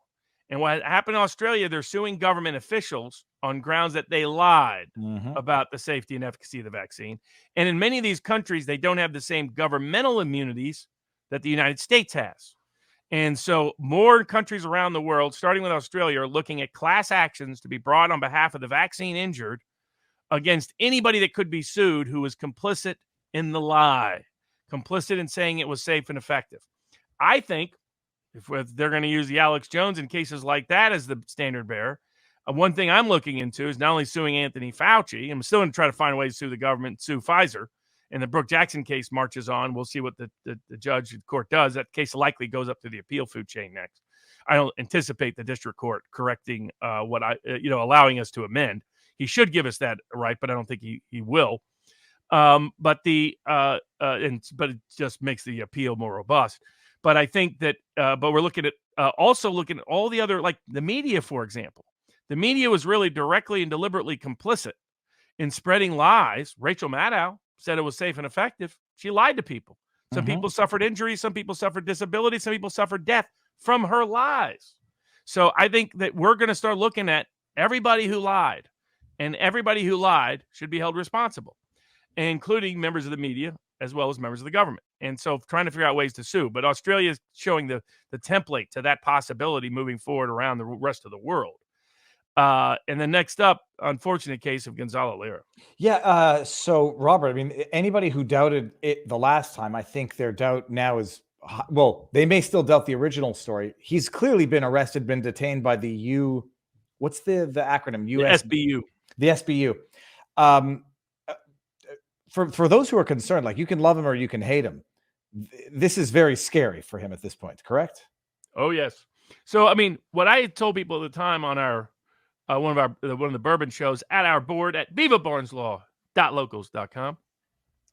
And what happened in Australia, they're suing government officials on grounds that they lied about the safety and efficacy of the vaccine. And in many of these countries, they don't have the same governmental immunities that the United States has. And so more countries around the world, starting with Australia, are looking at class actions to be brought on behalf of the vaccine injured against anybody that could be sued who was complicit in the lie, complicit in saying it was safe and effective. I think if they're going to use the Alex Jones in cases like that as the standard bearer, one thing I'm looking into is not only suing Anthony Fauci, I'm still going to try to find a way to sue the government, sue Pfizer. And the Brooke Jackson case marches on. We'll see what the judge in court does. That case likely goes up to the appeal food chain next. I don't anticipate the district court correcting allowing us to amend. He should give us that right, but I don't think he will. But it just makes the appeal more robust. But I think that, but we're looking at also looking at all the other, like the media, for example. The media was really directly and deliberately complicit in spreading lies. Rachel Maddow said it was safe and effective. She lied to people. Some people suffered injuries. Some people suffered disability. Some people suffered death from her lies. So I think that we're going to start looking at everybody who lied, and everybody who lied should be held responsible, including members of the media as well as members of the government. And so trying to figure out ways to sue. But Australia is showing the template to that possibility moving forward around the rest of the world. And then next up, unfortunate case of Gonzalo Lira. Yeah. So Robert, I mean, anybody who doubted it the last time, I think their doubt now is, well, they may still doubt the original story. He's clearly been arrested, been detained by the what's the acronym? SBU. The SBU. For those who are concerned, like, you can love him or you can hate him. This is very scary for him at this point, correct? Oh, yes. So, I mean, what I told people at the time on our one of the bourbon shows at our board at vivabarneslaw.locals.com,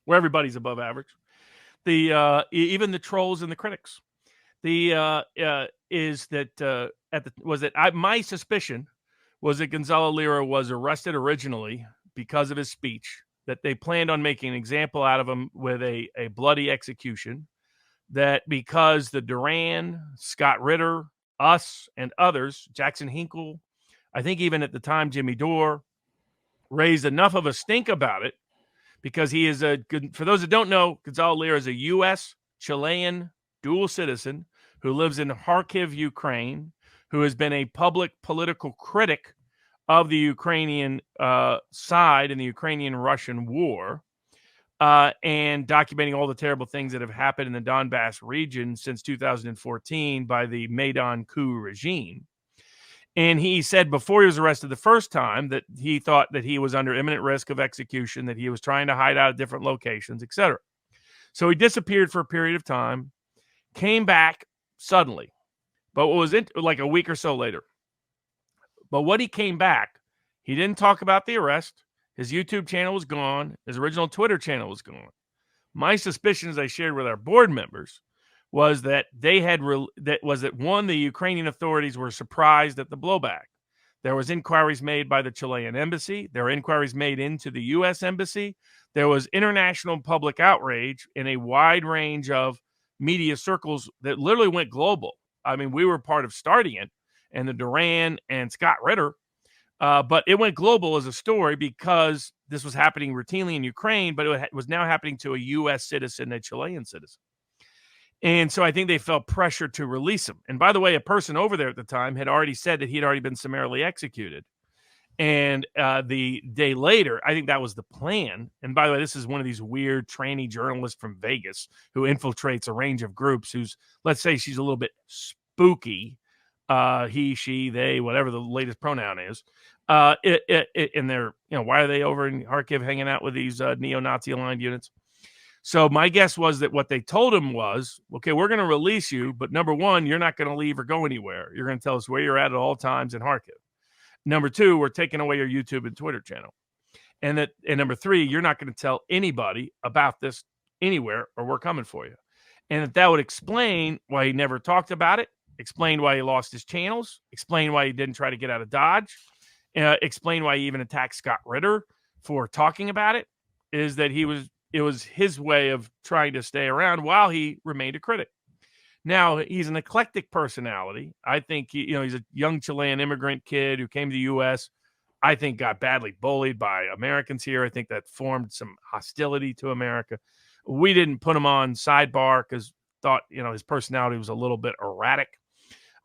where everybody's above average. Even the trolls and the critics. My suspicion was that Gonzalo Lira was arrested originally because of his speech, that they planned on making an example out of him with a bloody execution, that because the Duran, Scott Ritter, us, and others, Jackson Hinkle, I think even at the time Jimmy Dore, raised enough of a stink about it, because he is for those that don't know, Gonzalo Lira is a U.S. Chilean dual citizen who lives in Kharkiv, Ukraine, who has been a public political critic of the Ukrainian side in the Ukrainian-Russian war. and documenting all the terrible things that have happened in the Donbass region since 2014 by the Maidan coup regime. And he said before he was arrested the first time that he thought that he was under imminent risk of execution, that he was trying to hide out at different locations, etc. So he disappeared for a period of time, came back suddenly, but what was like a week or so later. But when he came back, he didn't talk about the arrest. His YouTube channel was gone. His original Twitter channel was gone. My suspicion, as I shared with our board members, was that they had the Ukrainian authorities were surprised at the blowback. There was inquiries made by the Chilean embassy. There were inquiries made into the U.S. embassy. There was international public outrage in a wide range of media circles that literally went global. I mean, we were part of starting it, and the Duran and Scott Ritter, but it went global as a story because this was happening routinely in Ukraine, but it was now happening to a U.S. citizen, a Chilean citizen. And so I think they felt pressure to release him. And by the way, a person over there at the time had already said that he'd already been summarily executed. And the day later, I think that was the plan. And by the way, this is one of these weird tranny journalists from Vegas who infiltrates a range of groups who's, let's say she's a little bit spooky. He, she, they, whatever the latest pronoun is. And they're, why are they over in Kharkiv hanging out with these neo-Nazi aligned units? So my guess was that what they told him was, okay, we're going to release you, but number one, you're not going to leave or go anywhere. You're going to tell us where you're at all times in Kharkiv. Number two, we're taking away your YouTube and Twitter channel. And number three, you're not going to tell anybody about this anywhere, or we're coming for you. And that would explain why he never talked about it, explain why he lost his channels, explain why he didn't try to get out of Dodge, explain why he even attacked Scott Ritter for talking about it, is that it was his way of trying to stay around while he remained a critic. Now, he's an eclectic personality. I think he's a young Chilean immigrant kid who came to the U.S., I think got badly bullied by Americans here. I think that formed some hostility to America. We didn't put him on sidebar because thought, his personality was a little bit erratic.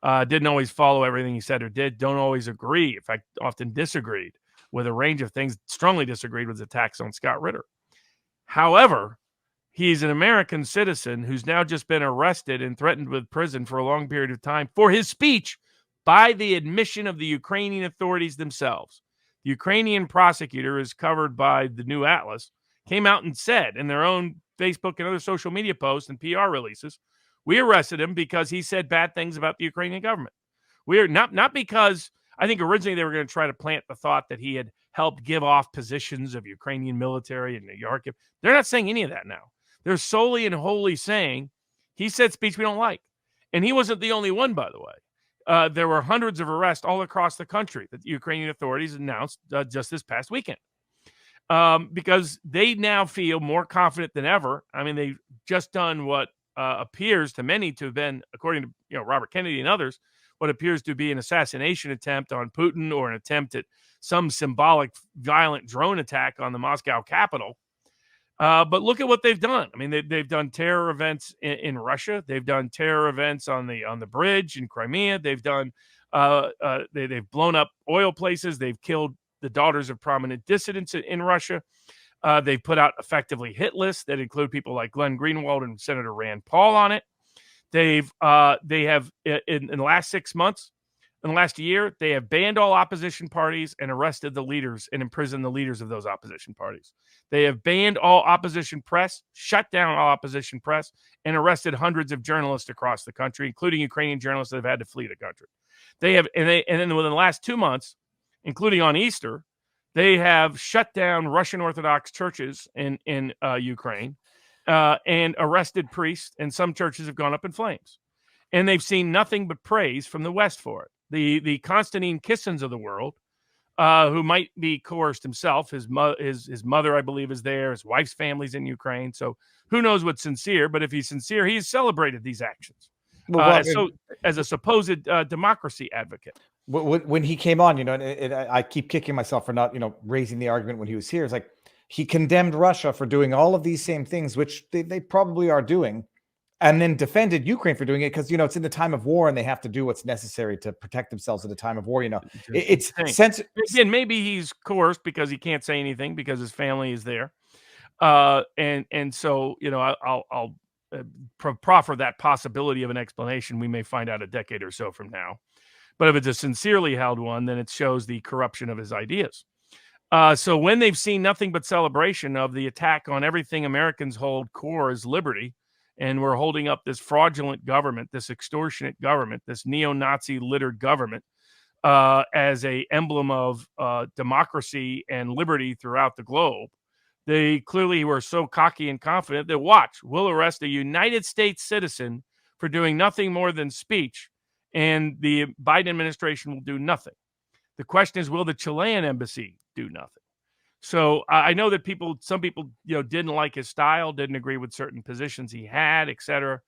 Didn't always follow everything he said or did. Don't always agree. In fact, often disagreed with a range of things. Strongly disagreed with attacks on Scott Ritter. However, he's an American citizen who's now just been arrested and threatened with prison for a long period of time for his speech by the admission of the Ukrainian authorities themselves. The Ukrainian prosecutor, is covered by the New Atlas, came out and said in their own Facebook and other social media posts and PR releases, we arrested him because he said bad things about the Ukrainian government. We are not because I think originally they were going to try to plant the thought that he had helped give off positions of Ukrainian military in Kharkiv. They're not saying any of that now. They're solely and wholly saying he said speech we don't like. And he wasn't the only one, by the way. There were hundreds of arrests all across the country that the Ukrainian authorities announced just this past weekend. Because they now feel more confident than ever. I mean, they've just done what appears to many to have been, according to Robert Kennedy and others, what appears to be an assassination attempt on Putin or an attempt at some symbolic violent drone attack on the Moscow Capitol. But look at what they've done. I mean, they've done terror events in Russia. They've done terror events on the bridge in Crimea. They've done they've blown up oil places. They've killed the daughters of prominent dissidents in Russia. They've put out effectively hit lists that include people like Glenn Greenwald and Senator Rand Paul on it. They have in the last 6 months, in the last year, they have banned all opposition parties and arrested the leaders and imprisoned the leaders of those opposition parties. They have banned all opposition press, shut down all opposition press, and arrested hundreds of journalists across the country, including Ukrainian journalists that have had to flee the country. They have, and then within the last 2 months, including on Easter, they have shut down Russian Orthodox churches in Ukraine and arrested priests, and some churches have gone up in flames. And they've seen nothing but praise from the West for it. The Konstantin Kissins of the world, who might be coerced himself. His mother, I believe, is there. His wife's family's in Ukraine. So who knows what's sincere? But if he's sincere, he's celebrated these actions. As a supposed democracy advocate. When he came on, I keep kicking myself for not, raising the argument when he was here. It's like he condemned Russia for doing all of these same things, which they probably are doing, and then defended Ukraine for doing it because, it's in the time of war and they have to do what's necessary to protect themselves at a time of war. It's and maybe he's coerced because he can't say anything because his family is there. And so, I'll proffer that possibility of an explanation. We may find out a decade or so from now. But if it's a sincerely held one, then it shows the corruption of his ideas. So when they've seen nothing but celebration of the attack on everything Americans hold core as liberty, and we're holding up this fraudulent government, this extortionate government, this neo-Nazi littered government, as a emblem of democracy and liberty throughout the globe, they clearly were so cocky and confident that, watch, we'll arrest a United States citizen for doing nothing more than speech, and the Biden administration will do nothing. The question is, will the Chilean embassy do nothing? So I know that some people, didn't like his style, didn't agree with certain positions he had, etc.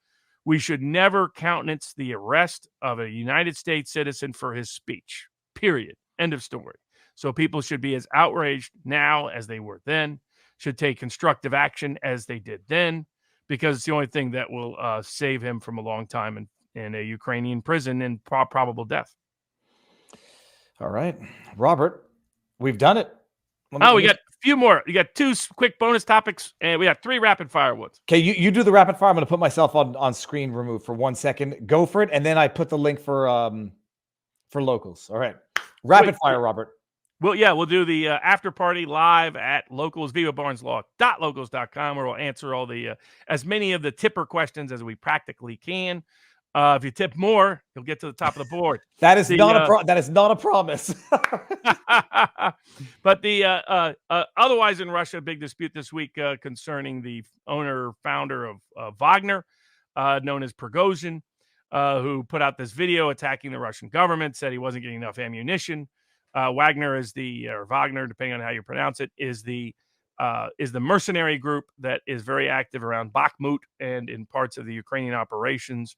We should never countenance the arrest of a United States citizen for his speech, period. End of story. So people should be as outraged now as they were then, should take constructive action as they did then, because it's the only thing that will save him from a long time in a Ukrainian prison and probable death. All right, Robert, we've done it. We got a few more. You got 2 quick bonus topics, and we got 3 rapid fire ones. Okay, you do the rapid fire. I'm going to put myself on screen remove for 1 second. Go for it, and then I put the link for locals. All right, rapid fire, Robert. Well, yeah, we'll do the after party live at Locals, vivabarneslaw.locals.com, where we'll answer all the as many of the tipper questions as we practically can. If you tip more, you'll get to the top of the board. That is not a promise. But the otherwise in Russia, big dispute this week concerning the founder of Wagner, known as Prigozhin, who put out this video attacking the Russian government, said he wasn't getting enough ammunition. Wagner is Wagner, depending on how you pronounce it, is the mercenary group that is very active around Bakhmut and in parts of the Ukrainian operations,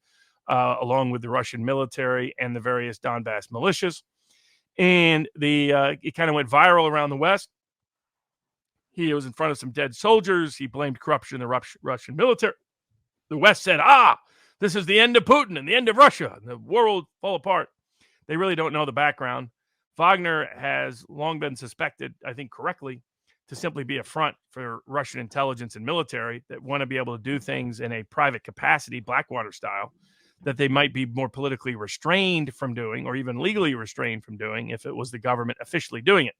along with the Russian military and the various Donbass militias. And it kind of went viral around the West. He was in front of some dead soldiers. He blamed corruption in the Russian military. The West said, this is the end of Putin and the end of Russia. And the war will fall apart. They really don't know the background. Wagner has long been suspected, I think correctly, to simply be a front for Russian intelligence and military that want to be able to do things in a private capacity, Blackwater style, that they might be more politically restrained from doing, or even legally restrained from doing, if it was the government officially doing it.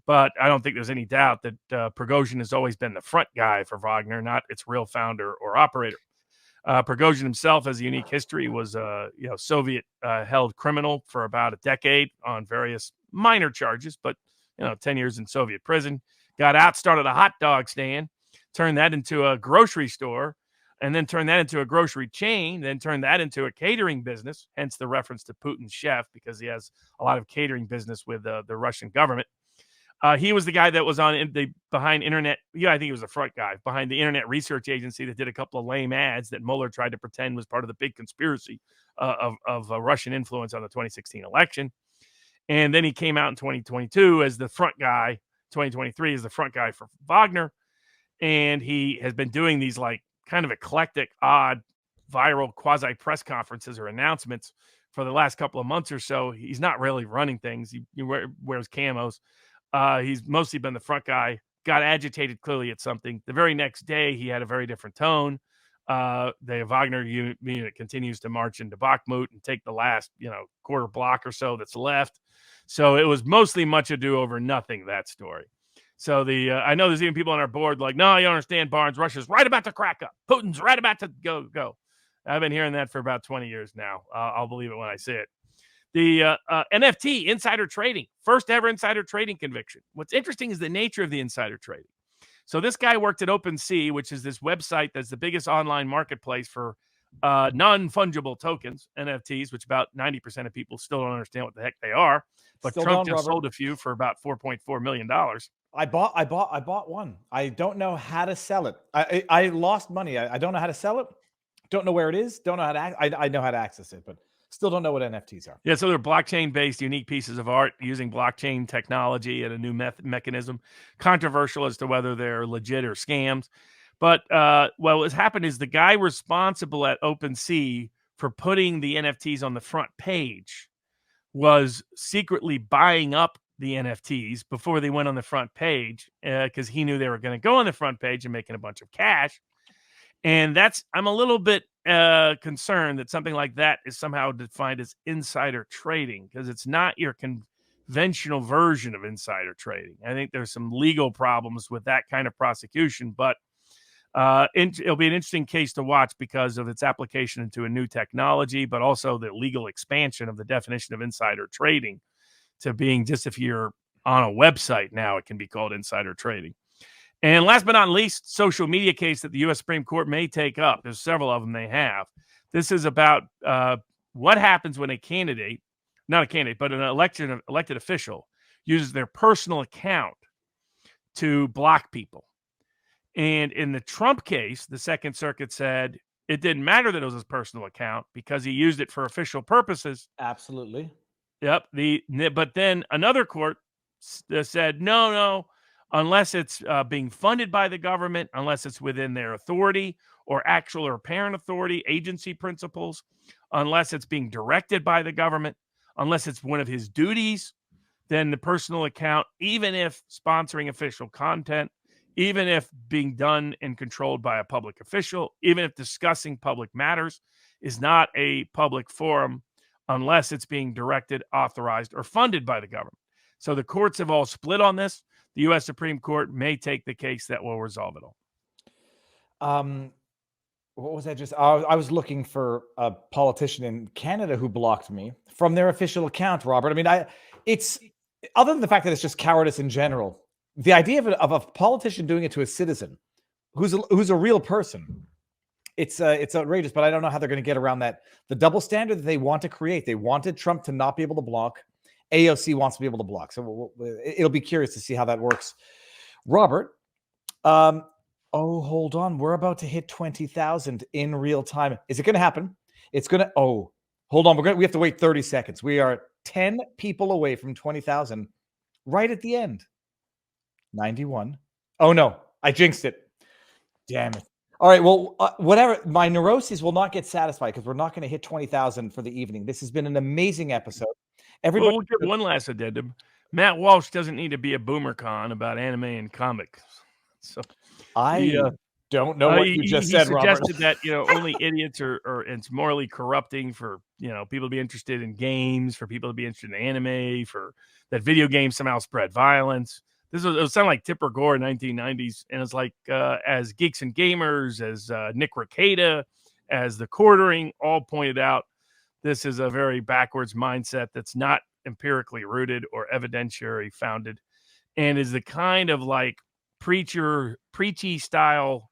But I don't think there's any doubt that Prigozhin has always been the front guy for Wagner, not its real founder or operator. Prigozhin himself has a unique history, was a Soviet held criminal for about a decade on various minor charges, but 10 years in Soviet prison. Got out, started a hot dog stand, turned that into a grocery store, and then turned that into a grocery chain, then turned that into a catering business, hence the reference to Putin's chef, because he has a lot of catering business with the Russian government. He was the guy that was behind internet. Yeah, I think he was the front guy behind the internet research agency that did a couple of lame ads that Mueller tried to pretend was part of the big conspiracy of Russian influence on the 2016 election. And then he came out in 2022 as the front guy, 2023 as the front guy for Wagner. And he has been doing these kind of eclectic, odd, viral quasi press conferences or announcements for the last couple of months or so. He's not really running things. He wears camos. He's mostly been the front guy, got agitated clearly at something. The very next day, he had a very different tone. The Wagner unit continues to march into Bakhmut and take the last, quarter block or so that's left. So it was mostly much ado over nothing, that story. So I know there's even people on our board like, no, you don't understand, Barnes. Russia's right about to crack up. Putin's right about to go. I've been hearing that for about 20 years now. I'll believe it when I see it. The NFT, insider trading, first ever insider trading conviction. What's interesting is the nature of the insider trading. So this guy worked at OpenSea, which is this website that's the biggest online marketplace for non-fungible tokens, NFTs, which about 90% of people still don't understand what the heck they are. But still Trump just sold a few for about $4.4 million. I bought one. I don't know how to sell it. I lost money. I don't know how to sell it. Don't know where it is. Don't know how to. I know how to access it, but still don't know what NFTs are. Yeah, so they're blockchain-based, unique pieces of art using blockchain technology and a new mechanism. Controversial as to whether they're legit or scams. But what's happened is the guy responsible at OpenSea for putting the NFTs on the front page was secretly buying up the NFTs before they went on the front page because he knew they were going to go on the front page and making a bunch of cash. And I'm a little bit concerned that something like that is somehow defined as insider trading because it's not your conventional version of insider trading. I think there's some legal problems with that kind of prosecution, but it'll be an interesting case to watch because of its application into a new technology, but also the legal expansion of the definition of insider trading to being just if you're on a website now, it can be called insider trading. And last but not least, social media case that the U.S. Supreme Court may take up. There's several of them they have. This is about what happens when a candidate, not a candidate, but an elected official uses their personal account to block people. And in the Trump case, the Second Circuit said it didn't matter that it was his personal account because he used it for official purposes. Absolutely. Yep. But then another court said, no, unless it's being funded by the government, unless it's within their authority or actual or apparent authority, agency principles, unless it's being directed by the government, unless it's one of his duties, then the personal account, even if sponsoring official content, even if being done and controlled by a public official, even if discussing public matters, is not a public forum unless it's being directed, authorized, or funded by the government. So the courts have all split on this. The U.S. Supreme Court may take the case that will resolve it all. What was I just? I was looking for a politician in Canada who blocked me from their official account, Robert. I mean, it's other than the fact that it's just cowardice in general. The idea of a politician doing it to a citizen who's a real person, it's outrageous. But I don't know how they're going to get around that. The double standard that they want to create. They wanted Trump to not be able to block. AOC wants to be able to block. So it'll be curious to see how that works. Robert, hold on. We're about to hit 20,000 in real time. Is it going to happen? It's going to. Oh, hold on. We have to wait 30 seconds. We are 10 people away from 20,000 right at the end. 91. Oh, no. I jinxed it. Damn it. All right. Well, whatever. My neuroses will not get satisfied because we're not going to hit 20,000 for the evening. This has been an amazing episode. Everybody, we'll get one last addendum. Matt Walsh doesn't need to be a boomer con about anime and comics. So I don't know what you just said, Robert. He suggested that only idiots or it's morally corrupting for people to be interested in games, for people to be interested in anime, for that video games somehow spread violence. It sounded like Tipper Gore in 1990s, and it's like as Geeks and Gamers, as Nick Rekieta, as the Quartering all pointed out, this is a very backwards mindset that's not empirically rooted or evidentiary founded, and is the kind of like preachy style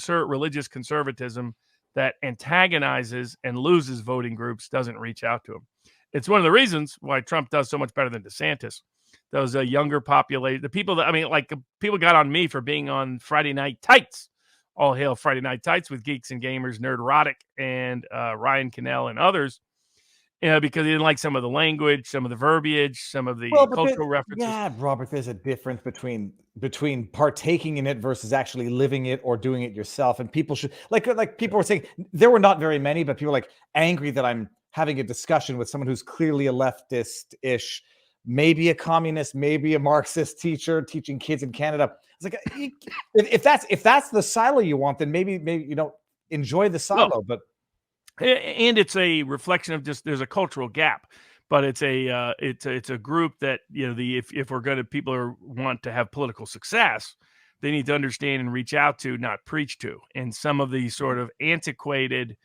religious conservatism that antagonizes and loses voting groups, doesn't reach out to them. It's one of the reasons why Trump does so much better than DeSantis. Those younger population, the people that people got on me for being on Friday Night Tights. All hail Friday Night Tights with Geeks and Gamers, Nerdrotic, and Ryan Cannell and others. Because they didn't like some of the language, some of the verbiage, some of the cultural references. Yeah, Robert, there's a difference between partaking in it versus actually living it or doing it yourself. And people should like people were saying there were not very many, but people were like angry that I'm having a discussion with someone who's clearly a leftist-ish, maybe a communist, maybe a Marxist teacher teaching kids in Canada. It's like if that's the silo you want, then maybe enjoy the silo, but. And it's a reflection of just there's a cultural gap, but it's a group that if we're going to people want to have political success, they need to understand and reach out to, not preach to. And some of the sort of antiquated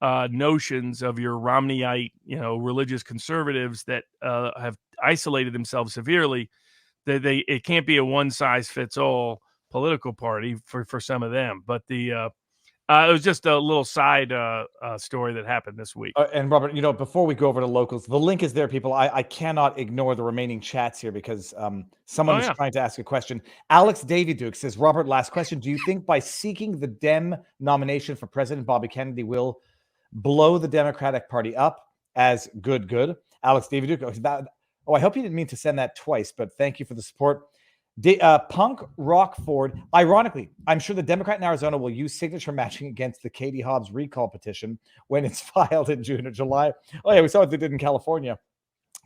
notions of your Romneyite, religious conservatives that have isolated themselves severely, that it can't be a one size fits all political party for some of them, but it was just a little side story that happened this week. And Robert, before we go over to locals, the link is there, people. I cannot ignore the remaining chats here because someone is trying to ask a question. Alex Davy Duke says, Robert, last question. Do you think by seeking the Dem nomination for President Bobby Kennedy will blow the Democratic Party up as good? Alex Davy Duke. I hope you didn't mean to send that twice, but thank you for the support. Punk Rockford. Ironically, I'm sure the Democrat in Arizona will use signature matching against the Katie Hobbs recall petition when it's filed in June or July. Oh yeah, we saw what they did in California.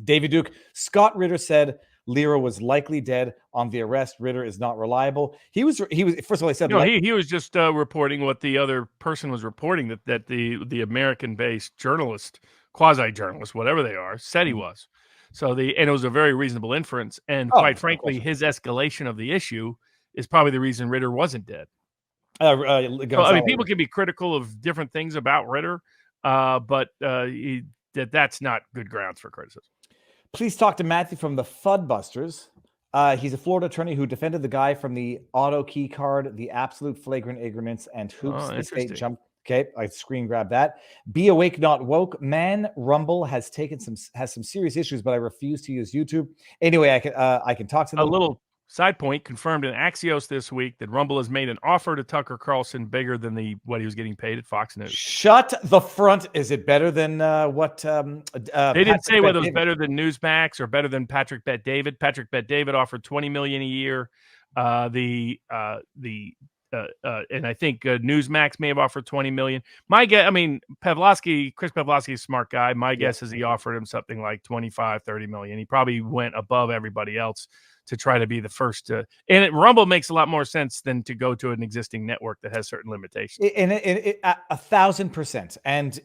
David Duke. Scott Ritter said, Lira was likely dead on the arrest. Ritter is not reliable. He was first of all, he said No, he was just reporting what the other person was reporting, that the American-based journalist, quasi-journalist, whatever they are, said he was. So and it was a very reasonable inference. And quite frankly, his escalation of the issue is probably the reason Ritter wasn't dead. So, I mean, people can be critical of different things about Ritter, but that's not good grounds for criticism. Please talk to Matthew from the Fudbusters. He's a Florida attorney who defended the guy from the auto key card, the absolute flagrant ignorance, and hoops the state jump. Okay, I screen grab that. Be awake, not woke. Man, Rumble has some serious issues, but I refuse to use YouTube. Anyway, I can talk to them. A little side point, confirmed in Axios this week that Rumble has made an offer to Tucker Carlson bigger than what he was getting paid at Fox News. Shut the front. Is it better than what? They didn't say whether it was better than Newsmax or better than Patrick Bet David. Patrick Bet David offered $20 million a year. And I think Newsmax may have offered $20 million. My guess, I mean, Chris Pavlovsky is a smart guy. My guess is he offered him something like 25, 30 million. He probably went above everybody else to try to be the first to. And Rumble makes a lot more sense than to go to an existing network that has certain limitations. And 1,000%. And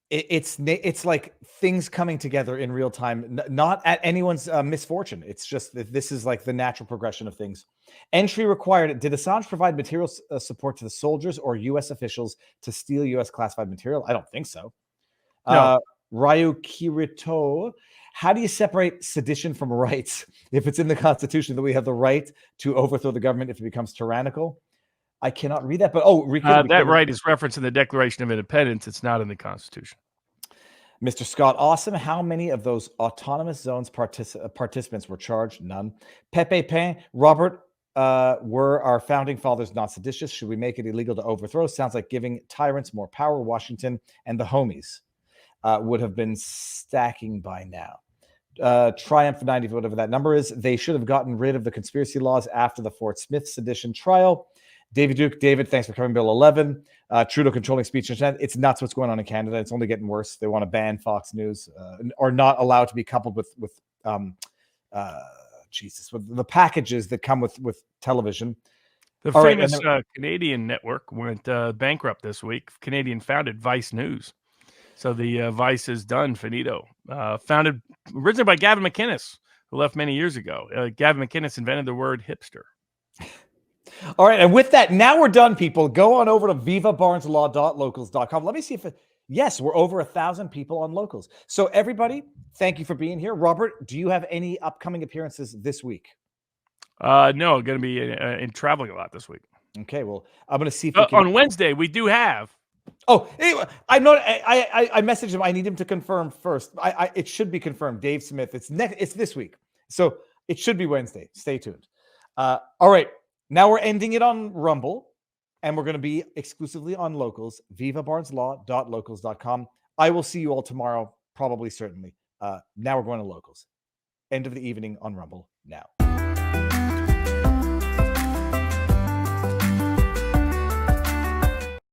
it's like things coming together in real time, not at anyone's misfortune. It's just that this is like the natural progression of things. Entry required. Did Assange provide material support to the soldiers or U.S. officials to steal U.S. classified material? I don't think so. No. Ryu Kirito, how do you separate sedition from rights? If it's in the Constitution that we have the right to overthrow the government if it becomes tyrannical. I cannot read that, but that right is referenced in the Declaration of Independence. It's not in the Constitution. Mr. Scott Awesome, how many of those autonomous zones participants were charged? None. Pepe Pen, Robert, were our founding fathers not seditious? Should we make it illegal to overthrow? Sounds like giving tyrants more power. Washington and the homies would have been stacking by now. Triumph 90, whatever that number is. They should have gotten rid of the conspiracy laws after the Fort Smith sedition trial. David Duke, David, thanks for coming. Bill 11. Trudeau controlling speech. It's nuts what's going on in Canada. It's only getting worse. They want to ban Fox News or not allowed to be coupled with the packages that come with television. The famous Canadian network went bankrupt this week. Canadian founded Vice News. So the Vice is done, finito. Founded originally by Gavin McInnes, who left many years ago. Gavin McInnes invented the word hipster. All right, and with that, now we're done, people. Go on over to vivabarneslaw.locals.com. Let me see if yes, we're over 1,000 people on Locals. So everybody, thank you for being here. Robert, do you have any upcoming appearances this week? No, I'm going to be in traveling a lot this week. Okay, well, I'm going to see if we can... on Wednesday we do have. Oh, anyway, I'm not. I messaged him. I need him to confirm first. It should be confirmed. Dave Smith. It's this week, so it should be Wednesday. Stay tuned. All right. Now we're ending it on Rumble, and we're going to be exclusively on Locals, vivabarneslaw.locals.com. I will see you all tomorrow, probably, certainly. Now we're going to Locals. End of the evening on Rumble now.